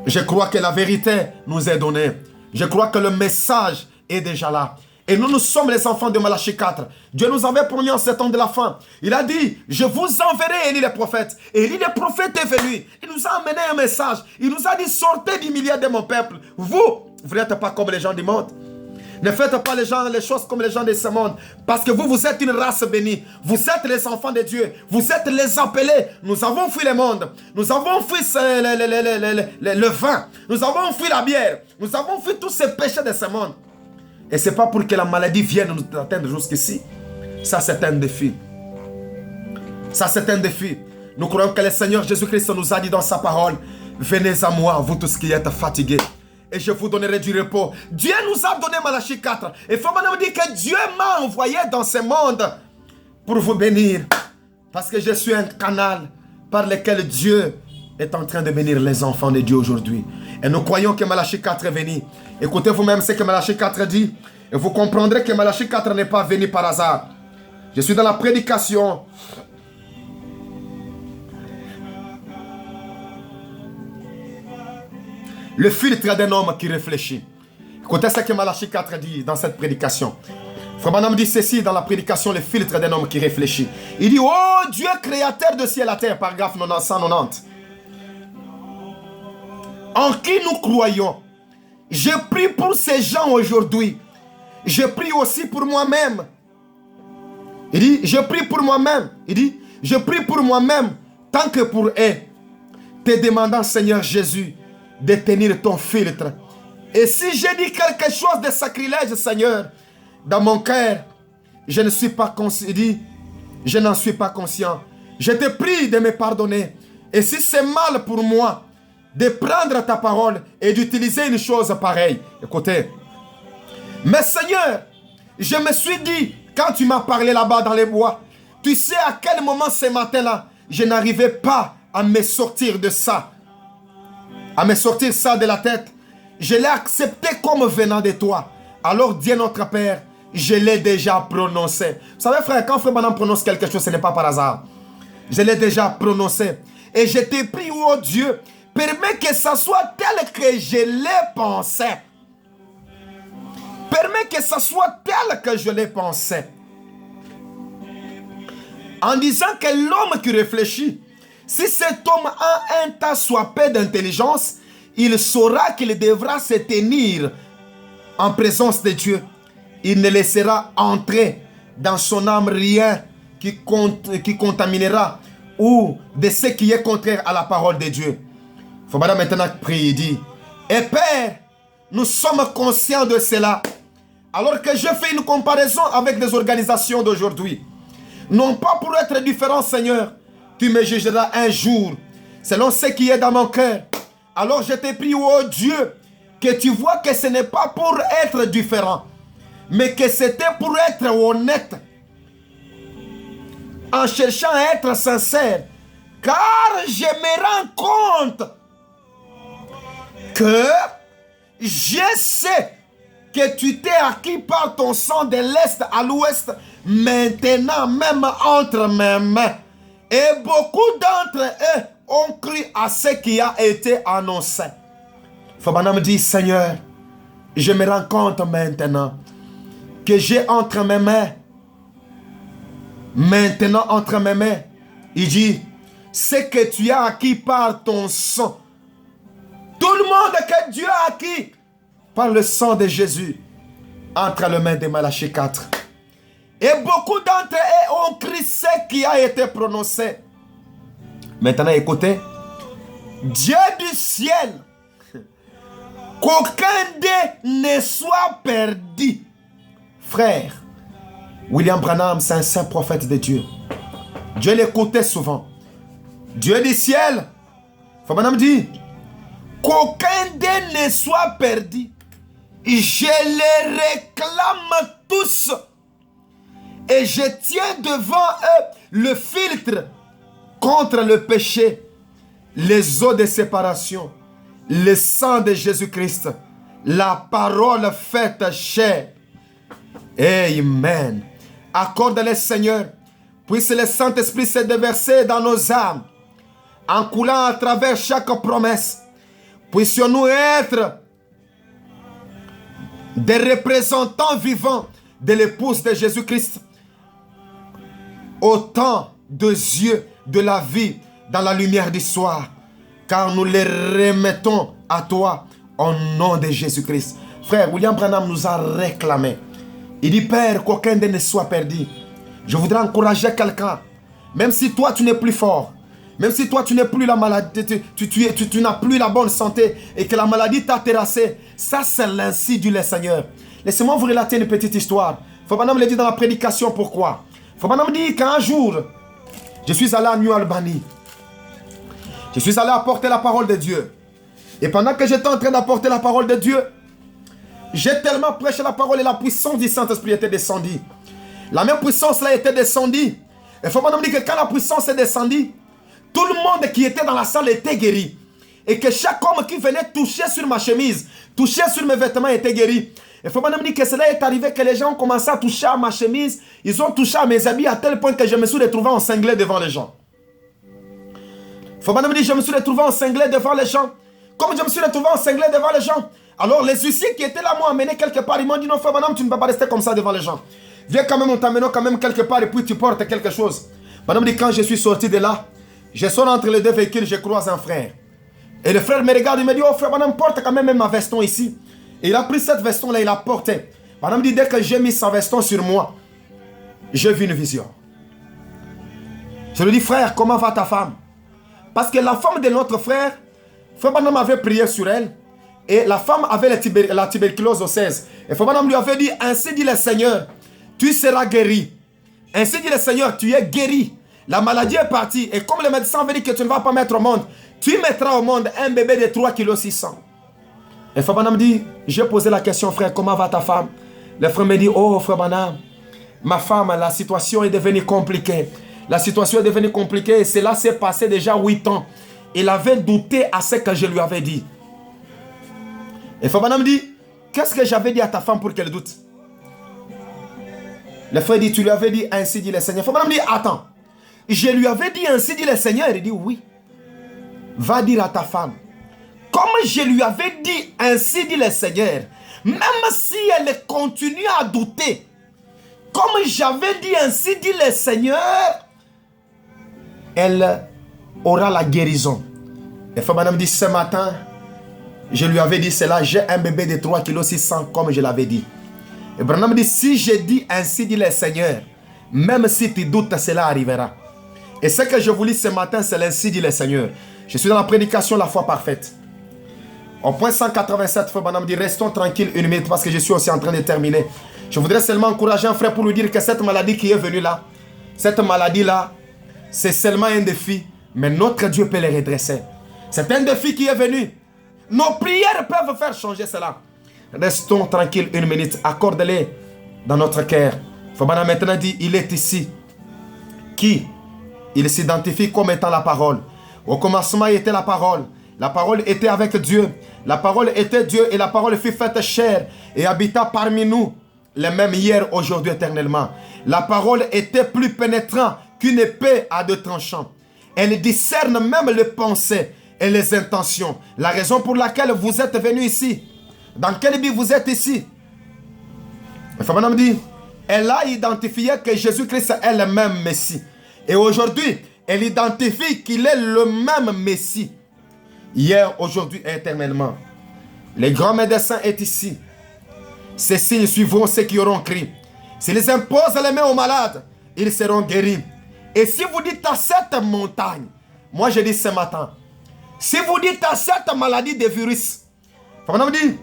Je crois que la vérité nous est donnée. Je crois que le message est déjà là. Et nous sommes les enfants de Malachie 4. Dieu nous avait promis en ce temps de la fin. Il a dit, je vous enverrai Élie le prophète. Et Élie le prophète est venu. Il nous a amené un message. Il nous a dit, sortez du milieu de mon peuple. Vous n'êtes pas comme les gens du monde. Ne faites pas les choses comme les gens de ce monde. Parce que vous êtes une race bénie. Vous êtes les enfants de Dieu. Vous êtes les appelés. Nous avons fui le monde. Nous avons fui le vin. Nous avons fui la bière. Nous avons fui tous ces péchés de ce monde. Et ce n'est pas pour que la maladie vienne nous atteindre jusqu'ici. Ça, c'est un défi. Ça, c'est un défi. Nous croyons que le Seigneur Jésus-Christ nous a dit dans sa parole, venez à moi, vous tous qui êtes fatigués, et je vous donnerai du repos. Dieu nous a donné Malachie 4. Et il faut maintenant dire que Dieu m'a envoyé dans ce monde pour vous bénir. Parce que je suis un canal par lequel Dieu est en train de bénir les enfants de Dieu aujourd'hui. Et nous croyons que Malachie 4 est venu. Écoutez vous-même ce que Malachie 4 dit. Et vous comprendrez que Malachie 4 n'est pas venu par hasard. Je suis dans la prédication. Le filtre d'un homme qui réfléchit. Écoutez ce que Malachie 4 dit dans cette prédication. Frère Branham dit ceci dans la prédication, le filtre d'un homme qui réfléchit. Il dit, oh Dieu créateur de ciel et terre, paragraphe 190. En qui nous croyons. Je prie pour ces gens aujourd'hui. Je prie aussi pour moi-même. Il dit, je prie pour moi-même. Il dit, je prie pour moi-même tant que pour eux. Te demandant, Seigneur Jésus, de tenir ton filtre. Et si j'ai dit quelque chose de sacrilège, Seigneur, dans mon cœur, je ne suis pas conscient. Je n'en suis pas conscient. Je te prie de me pardonner. Et si c'est mal pour moi de prendre ta parole et d'utiliser une chose pareille, écoutez. Mais Seigneur, je me suis dit, quand tu m'as parlé là-bas dans les bois, tu sais à quel moment ce matin-là, je n'arrivais pas à me sortir de ça. À me sortir ça de la tête. Je l'ai accepté comme venant de toi. Alors, Dieu notre Père, je l'ai déjà prononcé. Vous savez, frère, quand Frère Branham prononce quelque chose, ce n'est pas par hasard. Je l'ai déjà prononcé. Et je t'ai pris, oh Dieu, permets que ça soit tel que je l'ai pensé. Permets que ça soit tel que je l'ai pensé. En disant que l'homme qui réfléchit, si cet homme a un tas soit peu d'intelligence, il saura qu'il devra se tenir en présence de Dieu. Il ne laissera entrer dans son âme rien qui contaminera ou de ce qui est contraire à la parole de Dieu. Il faut maintenant prier, il dit, et Père, nous sommes conscients de cela. Alors que je fais une comparaison avec les organisations d'aujourd'hui. Non pas pour être différent, Seigneur. Tu me jugeras un jour, selon ce qui est dans mon cœur. Alors je te prie, oh Dieu, que tu vois que ce n'est pas pour être différent, mais que c'était pour être honnête, en cherchant à être sincère. Car je me rends compte que je sais que tu t'es acquis par ton sang de l'Est à l'Ouest, maintenant même entre mes mains. Et beaucoup d'entre eux ont cru à ce qui a été annoncé. Fabana me dit, Seigneur, je me rends compte maintenant que j'ai entre mes mains, maintenant entre mes mains, il dit, ce que tu as acquis par ton sang, tout le monde que Dieu a acquis par le sang de Jésus, entre les mains de Malachie 4. Et beaucoup d'entre eux ont cru ce qui a été prononcé. Maintenant, écoutez. Dieu du ciel, qu'aucun d'eux ne soit perdu. Frère, William Branham, c'est un saint prophète de Dieu. Dieu l'écoutait souvent. Dieu du ciel, Branham dit, qu'aucun d'eux ne soit perdu. Je les réclame tous. Et je tiens devant eux le filtre contre le péché, les eaux de séparation, le sang de Jésus-Christ, la parole faite chair. Amen. Accorde-les, Seigneur, puisse le Saint-Esprit se déverser dans nos âmes, en coulant à travers chaque promesse. Puissions-nous être des représentants vivants de l'épouse de Jésus-Christ, autant de yeux de la vie dans la lumière du soir, car nous les remettons à toi au nom de Jésus-Christ. Frère, William Branham nous a réclamé. Il dit, Père, qu'aucun d'eux ne soit perdu. Je voudrais encourager quelqu'un, même si toi tu n'es plus fort, même si toi tu n'es plus la maladie, tu n'as plus la bonne santé et que la maladie t'a terrassé, ça c'est l'ainsi du Seigneur. Laissez-moi vous relater une petite histoire. Frère Branham le dit dans la prédication, pourquoi? Frère Branham dit qu'un jour, je suis allé à New Albany. Je suis allé apporter la parole de Dieu. Et pendant que j'étais en train d'apporter la parole de Dieu, j'ai tellement prêché la parole et la puissance du Saint-Esprit était descendue. La même puissance là était descendue. Et Frère Branham dit que quand la puissance est descendue, tout le monde qui était dans la salle était guéri. Et que chaque homme qui venait toucher sur ma chemise, toucher sur mes vêtements était guéri. Et Frère Branham dit que cela est arrivé que les gens ont commencé à toucher à ma chemise. Ils ont touché à mes habits à tel point que je me suis retrouvé en cinglet devant les gens. Frère Branham dit je me suis retrouvé en cinglet devant les gens. Comme je me suis retrouvé en cinglet devant les gens, alors les huissiers qui étaient là m'ont amené quelque part. Ils m'ont dit non Frère Branham, tu ne peux pas rester comme ça devant les gens. Viens quand même, on t'amène quand même quelque part et puis tu portes quelque chose. Branham dit quand je suis sorti de là, je sors entre les deux véhicules, je croise un frère. Et le frère me regarde, il me dit oh Frère Branham, porte quand même ma veston ici. Et il a pris cette veston là, il l'a portée. Branham dit dès que j'ai mis sa veston sur moi, j'ai vu une vision. Je lui dis frère, comment va ta femme? Parce que la femme de notre frère, Frère Branham avait prié sur elle. Et la femme avait la tuberculose osseuse. Et Frère Branham lui avait dit, ainsi dit le Seigneur, tu seras guéri. Ainsi dit le Seigneur, tu es guéri. La maladie est partie. Et comme le médecin avait dit que tu ne vas pas mettre au monde, tu mettras au monde un bébé de 3,6 kg. Et Frère Branham dit, j'ai posé la question, frère, comment va ta femme? Le frère me dit, oh Frère Branham, ma femme, la situation est devenue compliquée. La situation est devenue compliquée et cela s'est passé déjà 8 ans. Il avait douté à ce que je lui avais dit. Et Frère Branham dit, qu'est-ce que j'avais dit à ta femme pour qu'elle doute? Le frère dit, tu lui avais dit, ainsi dit le Seigneur. Frère Branham dit, attends, je lui avais dit, ainsi dit le Seigneur. Il dit, oui. Va dire à ta femme, comme je lui avais dit, ainsi dit le Seigneur, même si elle continue à douter, comme j'avais dit, ainsi dit le Seigneur, elle aura la guérison. Et Frère Branham dit, ce matin, je lui avais dit cela, j'ai un bébé de 3,6 kg comme je l'avais dit. Et Branham dit, si je dis ainsi dit le Seigneur, même si tu doutes, cela arrivera. Et ce que je vous lis ce matin, c'est l'ainsi dit le Seigneur. Je suis dans la prédication La foi parfaite. Au point 187, Frère Branham dit, restons tranquilles une minute parce que je suis aussi en train de terminer. Je voudrais seulement encourager un frère pour lui dire que cette maladie qui est venue là, cette maladie-là, c'est seulement un défi, mais notre Dieu peut les redresser. C'est un défi qui est venu. Nos prières peuvent faire changer cela. Restons tranquilles une minute, accorde-les dans notre cœur. Frère Branham maintenant dit, il est ici. Qui? Il s'identifie comme étant la parole. Au commencement était la parole. La parole était avec Dieu. La parole était Dieu et la parole fut faite chair et habita parmi nous. Le même hier, aujourd'hui, éternellement. La parole était plus pénétrante qu'une épée à 2 tranchants. Elle discerne même les pensées et les intentions. La raison pour laquelle vous êtes venu ici. Dans quel but vous êtes ici? Le Frère Branham dit, elle a identifié que Jésus-Christ est le même Messie. Et aujourd'hui, elle identifie qu'il est le même Messie. Hier, aujourd'hui, éternellement. Le grand médecin est ici. Ces signes suivront ceux qui auront cru. S'ils imposent les mains aux malades, ils seront guéris. Et si vous dites à cette montagne, moi je dis ce matin, si vous dites à cette maladie de virus, Frère dit,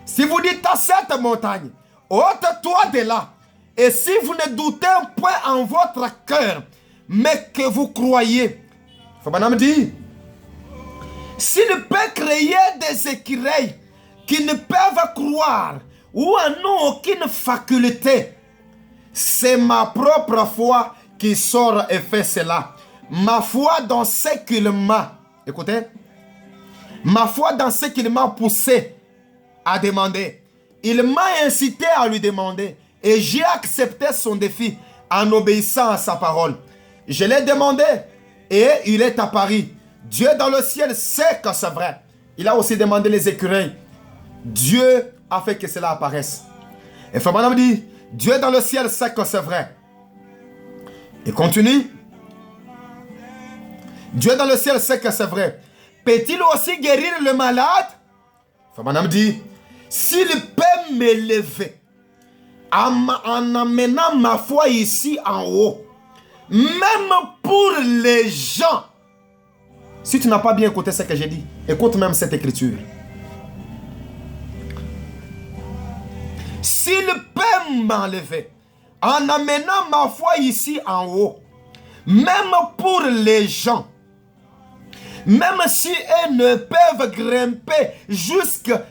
si vous dites à cette montagne, ôte-toi de là. Et si vous ne doutez point en votre cœur, mais que vous croyez, Frère dit, s'il peut créer des écureuils qui ne peuvent croire ou n'ont aucune faculté, c'est ma propre foi qui sort et fait cela. Ma foi dans ce qu'il m'a, écoutez, ma foi dans ce qu'il m'a poussé à demander. Il m'a incité à lui demander et j'ai accepté son défi en obéissant à sa parole. Je l'ai demandé et il est apparu. Dieu dans le ciel sait que c'est vrai. Il a aussi demandé les écureuils. Dieu a fait que cela apparaisse. Et Frère Branham dit, Dieu dans le ciel sait que c'est vrai. Et continue. Dieu dans le ciel sait que c'est vrai. Peut-il aussi guérir le malade? Frère Branham dit, s'il peut m'élever en amenant ma foi ici en haut, même pour les gens. Si tu n'as pas bien écouté ce que j'ai dit, écoute même cette écriture. s'il peut m'enlever en amenant ma foi ici en haut, même pour les gens, même si elles ne peuvent grimper jusqu'à,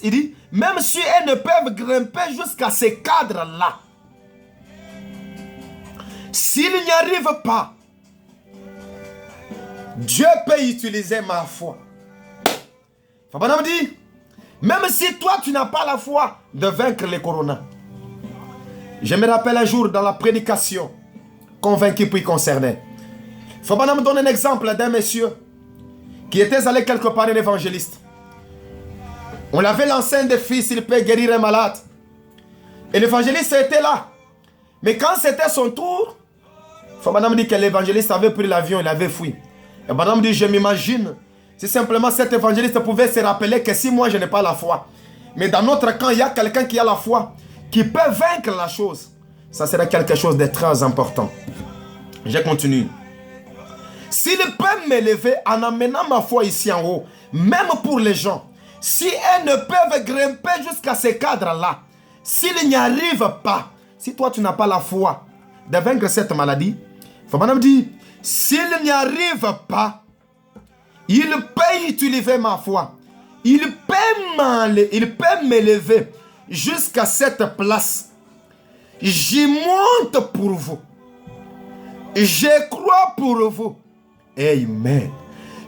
il dit, même si elles ne peuvent grimper jusqu'à ces cadres-là, s'ils n'y arrivent pas, Dieu peut utiliser ma foi. Fabana me dit, même si toi tu n'as pas la foi de vaincre les corona. Je me rappelle un jour dans la prédication, convaincu puis concerné. Fabana me donne un exemple d'un monsieur qui était allé quelque part, un évangéliste. On l'avait lancé un défi s'il peut guérir un malade. Et l'évangéliste était là. Mais quand c'était son tour, Fabana me dit que l'évangéliste avait pris l'avion, il avait fui. Et madame dit, je m'imagine, si simplement cet évangéliste pouvait se rappeler que si moi je n'ai pas la foi, mais dans notre camp, il y a quelqu'un qui a la foi, qui peut vaincre la chose. Ça serait quelque chose de très important. Je continue. S'il peut m'élever en amenant ma foi ici en haut, même pour les gens, si elles ne peuvent grimper jusqu'à ces cadres-là, s'ils n'y arrivent pas, si toi tu n'as pas la foi de vaincre cette maladie, il faut madame dire, s'il n'y arrive pas, il peut utiliser ma foi. Il peut m'élever jusqu'à cette place. J'y monte pour vous. Je crois pour vous. Amen.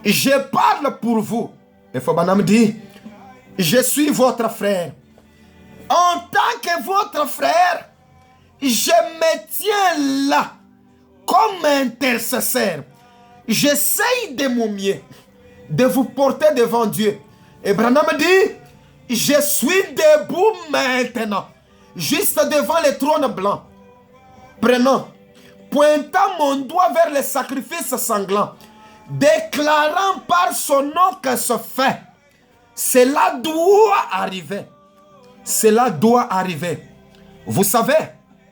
Je parle pour vous. Et Fabana me dit, je suis votre frère. En tant que votre frère, je me tiens là comme intercesseur. J'essaye de mon mieux de vous porter devant Dieu. Et Branham me dit, je suis debout maintenant, juste devant le trône blanc, pointant mon doigt vers le sacrifice sanglant, déclarant par son nom que ce fait, cela doit arriver. Cela doit arriver. Vous savez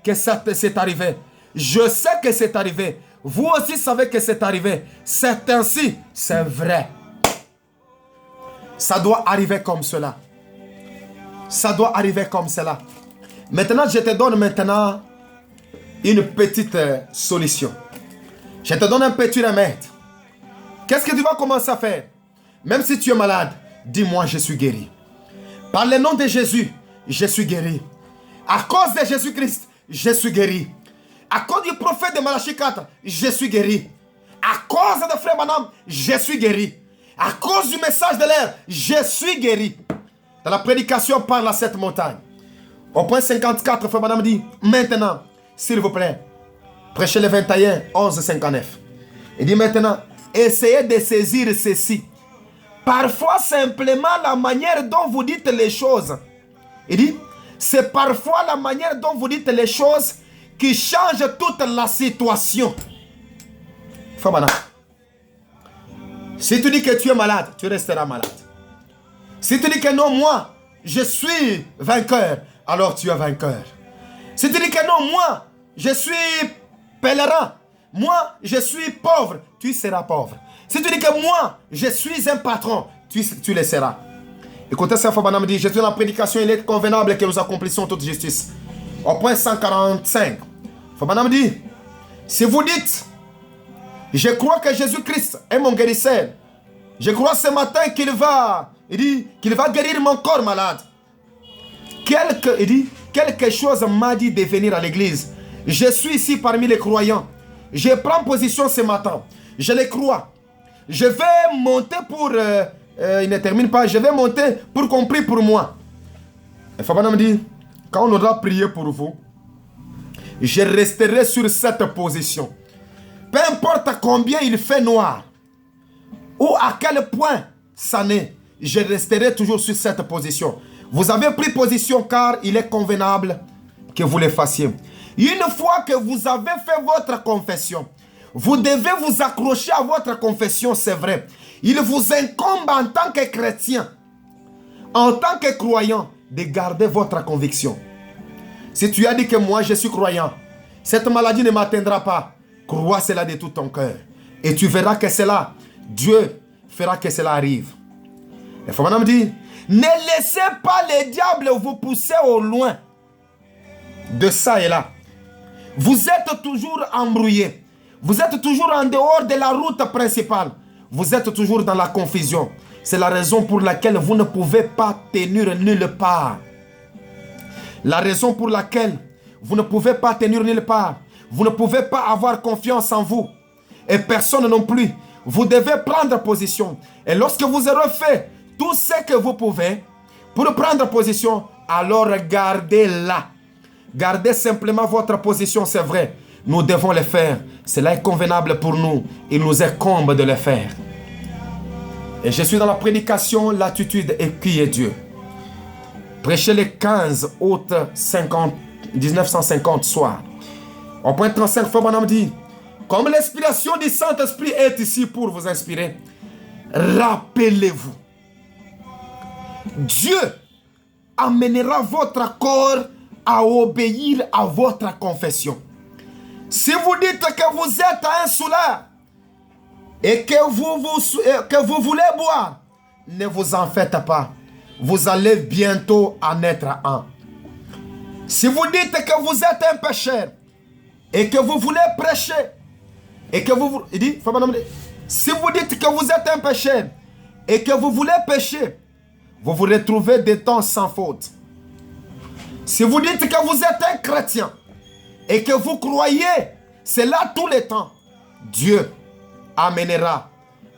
que c'est arrivé. Je sais que c'est arrivé. Vous aussi savez que c'est arrivé. C'est ainsi. C'est vrai. Ça doit arriver comme cela. Ça doit arriver comme cela. Maintenant, je te donne maintenant une petite solution. Je te donne un petit remède. Qu'est-ce que tu vas commencer à faire? Même si tu es malade, dis-moi, je suis guéri. Par le nom de Jésus, je suis guéri. À cause de Jésus-Christ, je suis guéri. À cause du prophète de Malachie 4, je suis guéri. À cause de frère Branham, je suis guéri. À cause du message de l'air, je suis guéri. Dans la prédication, parle à cette montagne. Au point 54, frère Branham dit, maintenant, s'il vous plaît, prêchez le 21, 11, 59. Il dit maintenant, essayez de saisir ceci. Parfois, simplement, la manière dont vous dites les choses. Il dit, c'est parfois la manière dont vous dites les choses qui change toute la situation. Fabana. Si tu dis que tu es malade, tu resteras malade. Si tu dis que non, moi, je suis vainqueur, alors tu es vainqueur. Si tu dis que non, moi, je suis pèlerin, moi, je suis pauvre, tu seras pauvre. Si tu dis que moi, je suis un patron, tu le seras. Écoutez ça, Fabana me dit, je suis dans la prédication, il est convenable que nous accomplissions toute justice. Au point 145, Fabana me dit, si vous dites, je crois que Jésus-Christ est mon guérisseur, je crois ce matin qu'il va guérir mon corps malade. Quelque chose m'a dit de venir à l'église. Je suis ici parmi les croyants. Je prends position ce matin. Je le crois. Je vais monter pour... il ne termine pas. Je vais monter pour qu'on prie pour moi. Et Fabana me dit, quand on aura prié pour vous, je resterai sur cette position. Peu importe combien il fait noir, ou à quel point ça n'est, je resterai toujours sur cette position. Vous avez pris position car il est convenable que vous le fassiez. Une fois que vous avez fait votre confession, vous devez vous accrocher à votre confession, c'est vrai. Il vous incombe en tant que chrétien, en tant que croyant, de garder votre conviction. Si tu as dit que moi je suis croyant, cette maladie ne m'atteindra pas, crois cela de tout ton cœur. Et tu verras que cela, Dieu fera que cela arrive. Et Fabana me dit, ne laissez pas le diable vous pousser au loin de ça et là. Vous êtes toujours embrouillé. Vous êtes toujours en dehors de la route principale. Vous êtes toujours dans la confusion. C'est la raison pour laquelle vous ne pouvez pas tenir nulle part. La raison pour laquelle vous ne pouvez pas tenir nulle part. Vous ne pouvez pas avoir confiance en vous. Et personne non plus. Vous devez prendre position. Et lorsque vous aurez fait tout ce que vous pouvez pour prendre position, alors gardez-la. Gardez simplement votre position, c'est vrai. Nous devons le faire. Cela est convenable pour nous. Il nous incombe de le faire. Et je suis dans la prédication, l'attitude et qui est Dieu. Prêchez le 15 août 1950 soir. Au point 35, Frère dit, comme l'inspiration du Saint-Esprit est ici pour vous inspirer, rappelez-vous, Dieu amènera votre corps à obéir à votre confession. Si vous dites que vous êtes un soulard et que vous voulez boire, ne vous en faites pas. Vous allez bientôt en être un. Si vous dites que vous êtes un pécheur et que vous voulez prêcher, et que vous... Il dit, si vous dites que vous êtes un pécheur et que vous voulez pécher, vous vous retrouvez des temps sans faute. Si vous dites que vous êtes un chrétien et que vous croyez, c'est là tous les temps, Dieu amènera,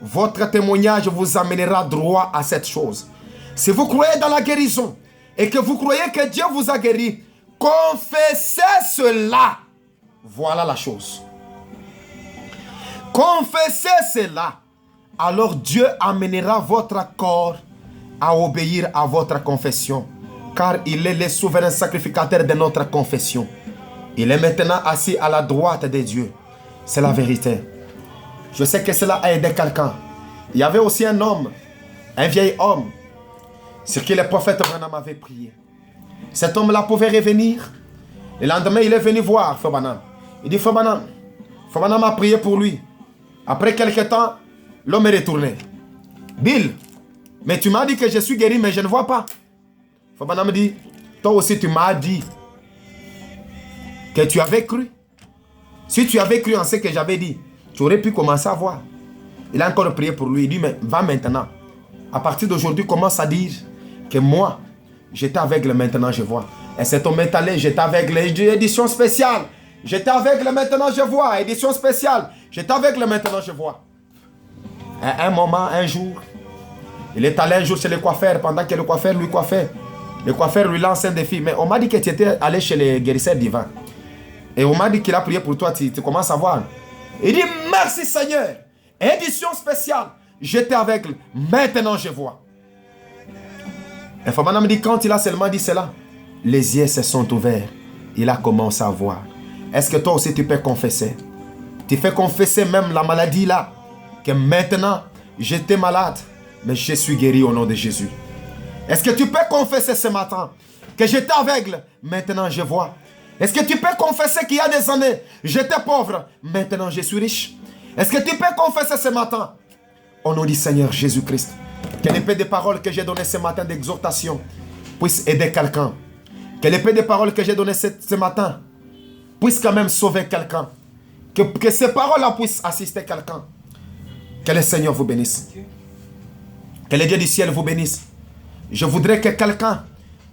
votre témoignage vous amènera droit à cette chose. Si vous croyez dans la guérison et que vous croyez que Dieu vous a guéri, confessez cela. Voilà la chose. Confessez cela. Alors Dieu amènera votre corps à obéir à votre confession. Car il est le souverain sacrificateur de notre confession. Il est maintenant assis à la droite de Dieu. C'est la vérité. Je sais que cela a aidé quelqu'un. Il y avait aussi un homme, un vieil homme, sur qui le prophète Branham avait prié. Cet homme-là pouvait revenir. Le lendemain, il est venu voir Frère Branham. Il dit, Frère Branham a prié pour lui. Après quelques temps, l'homme est retourné. Bill, mais tu m'as dit que je suis guéri, mais je ne vois pas. Frère Branham dit, toi aussi tu m'as dit que tu avais cru. Si tu avais cru en ce que j'avais dit, tu aurais pu commencer à voir. Il a encore prié pour lui. Il dit, mais va maintenant. À partir d'aujourd'hui, commence à dire que moi, j'étais aveugle, maintenant je vois. Et cet homme est allé, j'étais aveugle, édition spéciale. J'étais aveugle, maintenant je vois. Édition spéciale. J'étais aveugle, maintenant je vois. À un moment, un jour, il est allé un jour chez le coiffeur pendant que le coiffeur lui coiffait. Le coiffeur lui lance un défi. Mais on m'a dit que tu étais allé chez les guérisseurs divins. Et on m'a dit qu'il a prié pour toi, tu commences à voir. Il dit, merci Seigneur. Édition spéciale. J'étais aveugle, maintenant je vois. Et Fabana me dit, quand il a seulement dit cela, les yeux se sont ouverts. Il a commencé à voir. Est-ce que toi aussi tu peux confesser? Tu fais confesser même la maladie là. Que maintenant, j'étais malade, mais je suis guéri au nom de Jésus. Est-ce que tu peux confesser ce matin que j'étais aveugle, maintenant je vois? Est-ce que tu peux confesser qu'il y a des années, j'étais pauvre, maintenant je suis riche? Est-ce que tu peux confesser ce matin? Au nom du Seigneur Jésus-Christ, que l'épée des paroles que j'ai données ce matin d'exhortation puisse aider quelqu'un. Que l'épée des paroles que j'ai données ce matin puisse quand même sauver quelqu'un. Que ces paroles-là puissent assister quelqu'un. Que le Seigneur vous bénisse. Que le Dieu du ciel vous bénisse. Je voudrais que quelqu'un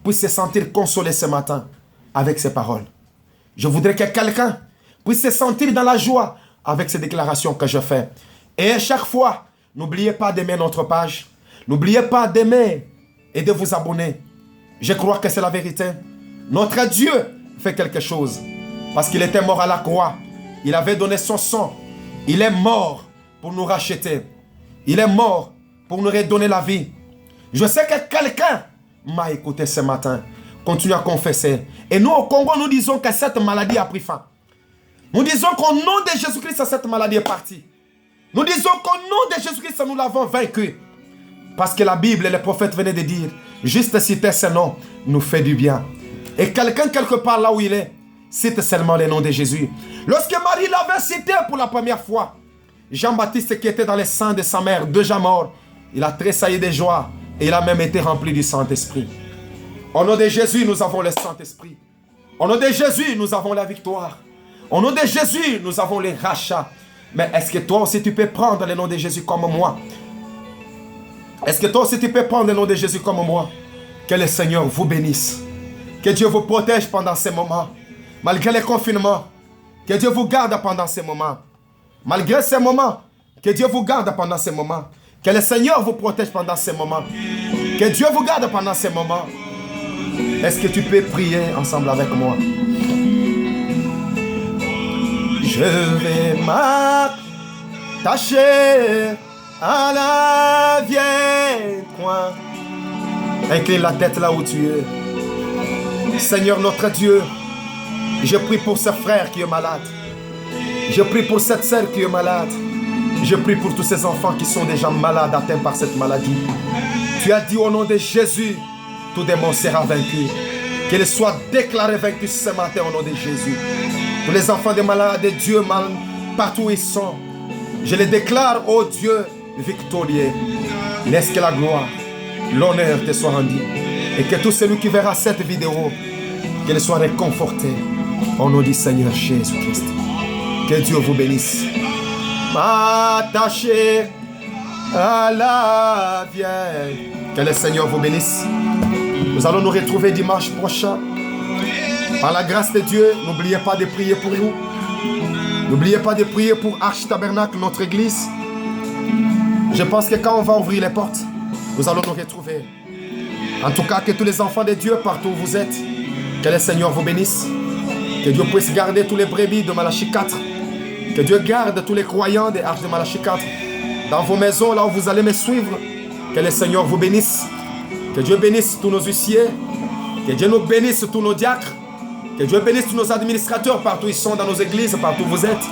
puisse se sentir consolé ce matin avec ces paroles. Je voudrais que quelqu'un puisse se sentir dans la joie avec ces déclarations que je fais. Et à chaque fois, n'oubliez pas d'aimer notre page. N'oubliez pas d'aimer et de vous abonner. Je crois que c'est la vérité. Notre Dieu fait quelque chose. Parce qu'il était mort à la croix. Il avait donné son sang. Il est mort pour nous racheter. Il est mort pour nous redonner la vie. Je sais que quelqu'un m'a écouté ce matin. Continue à confesser. Et nous au Congo, nous disons que cette maladie a pris fin. Nous disons qu'au nom de Jésus-Christ, cette maladie est partie. Nous disons qu'au nom de Jésus-Christ, nous l'avons vaincu. Parce que la Bible et les prophètes venaient de dire, juste citer ce nom nous fait du bien. Et quelqu'un quelque part là où il est, cite seulement le nom de Jésus. Lorsque Marie l'avait cité pour la première fois, Jean-Baptiste qui était dans le sang de sa mère, déjà mort, il a tressailli de joie et il a même été rempli du Saint-Esprit. Au nom de Jésus, nous avons le Saint-Esprit. Au nom de Jésus, nous avons la victoire. Au nom de Jésus, nous avons les rachats. Mais est-ce que toi aussi tu peux prendre le nom de Jésus comme moi? Est-ce que toi aussi tu peux prendre le nom de Jésus comme moi? Que le Seigneur vous bénisse. Que Dieu vous protège pendant ces moments. Malgré les confinements. Que Dieu vous garde pendant ces moments. Malgré ces moments. Que Dieu vous garde pendant ces moments. Que le Seigneur vous protège pendant ces moments. Que Dieu vous garde pendant ces moments. Est-ce que tu peux prier ensemble avec moi? Je vais m'attacher à la vieille croix. Incline la tête là où tu es. Seigneur notre Dieu, je prie pour ce frère qui est malade. Je prie pour cette sœur qui est malade. Je prie pour tous ces enfants qui sont déjà malades, atteints par cette maladie. Tu as dit au nom de Jésus, tout démon sera vaincu. Qu'il soit déclaré vaincu ce matin au nom de Jésus. Tous les enfants des malades de Dieu, partout où ils sont, je les déclare, ô Dieu, victorieux. Laisse que la gloire, l'honneur te soit rendu. Et que tout celui qui verra cette vidéo, qu'il soit réconforté au nom du Seigneur Jésus-Christ. Que Dieu vous bénisse. M'attacher à la vieille. Que le Seigneur vous bénisse. Nous allons nous retrouver dimanche prochain. Par la grâce de Dieu, n'oubliez pas de prier pour nous. N'oubliez pas de prier pour Arche Tabernacle, notre église. Je pense que quand on va ouvrir les portes, nous allons nous retrouver. En tout cas, que tous les enfants de Dieu, partout où vous êtes, que le Seigneur vous bénisse. Que Dieu puisse garder tous les brebis de Malachie 4. Que Dieu garde tous les croyants des Arches de Malachie 4. Dans vos maisons, là où vous allez me suivre, que le Seigneur vous bénisse. Que Dieu bénisse tous nos huissiers. Que Dieu nous bénisse tous nos diacres. Que Dieu bénisse tous nos administrateurs partout où ils sont dans nos églises, partout où vous êtes.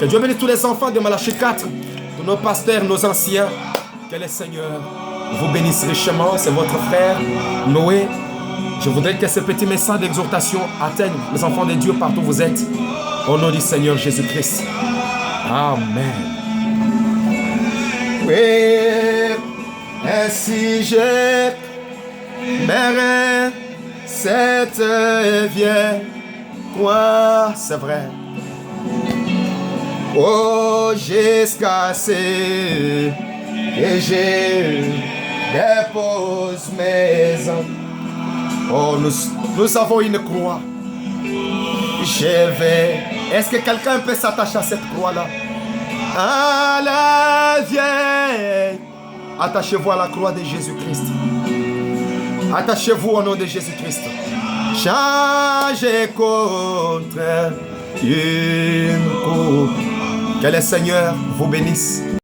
Que Dieu bénisse tous les enfants de Malachie 4. Tous nos pasteurs, nos anciens. Que le Seigneur vous bénisse richement. C'est votre frère Noé. Je voudrais que ce petit message d'exhortation atteigne les enfants de Dieu partout où vous êtes. Au nom du Seigneur Jésus-Christ. Amen. Oui, ainsi je m'aimerais cette vieille croix, c'est vrai. Oh, j'ai cassé et je dépose mes âmes. Oh, nous avons une croix. Je vais. Est-ce que quelqu'un peut s'attacher à cette croix-là? À la vieille. Attachez-vous à la croix de Jésus-Christ. Attachez-vous au nom de Jésus-Christ. Changez contre une coupe. Que le Seigneur vous bénisse.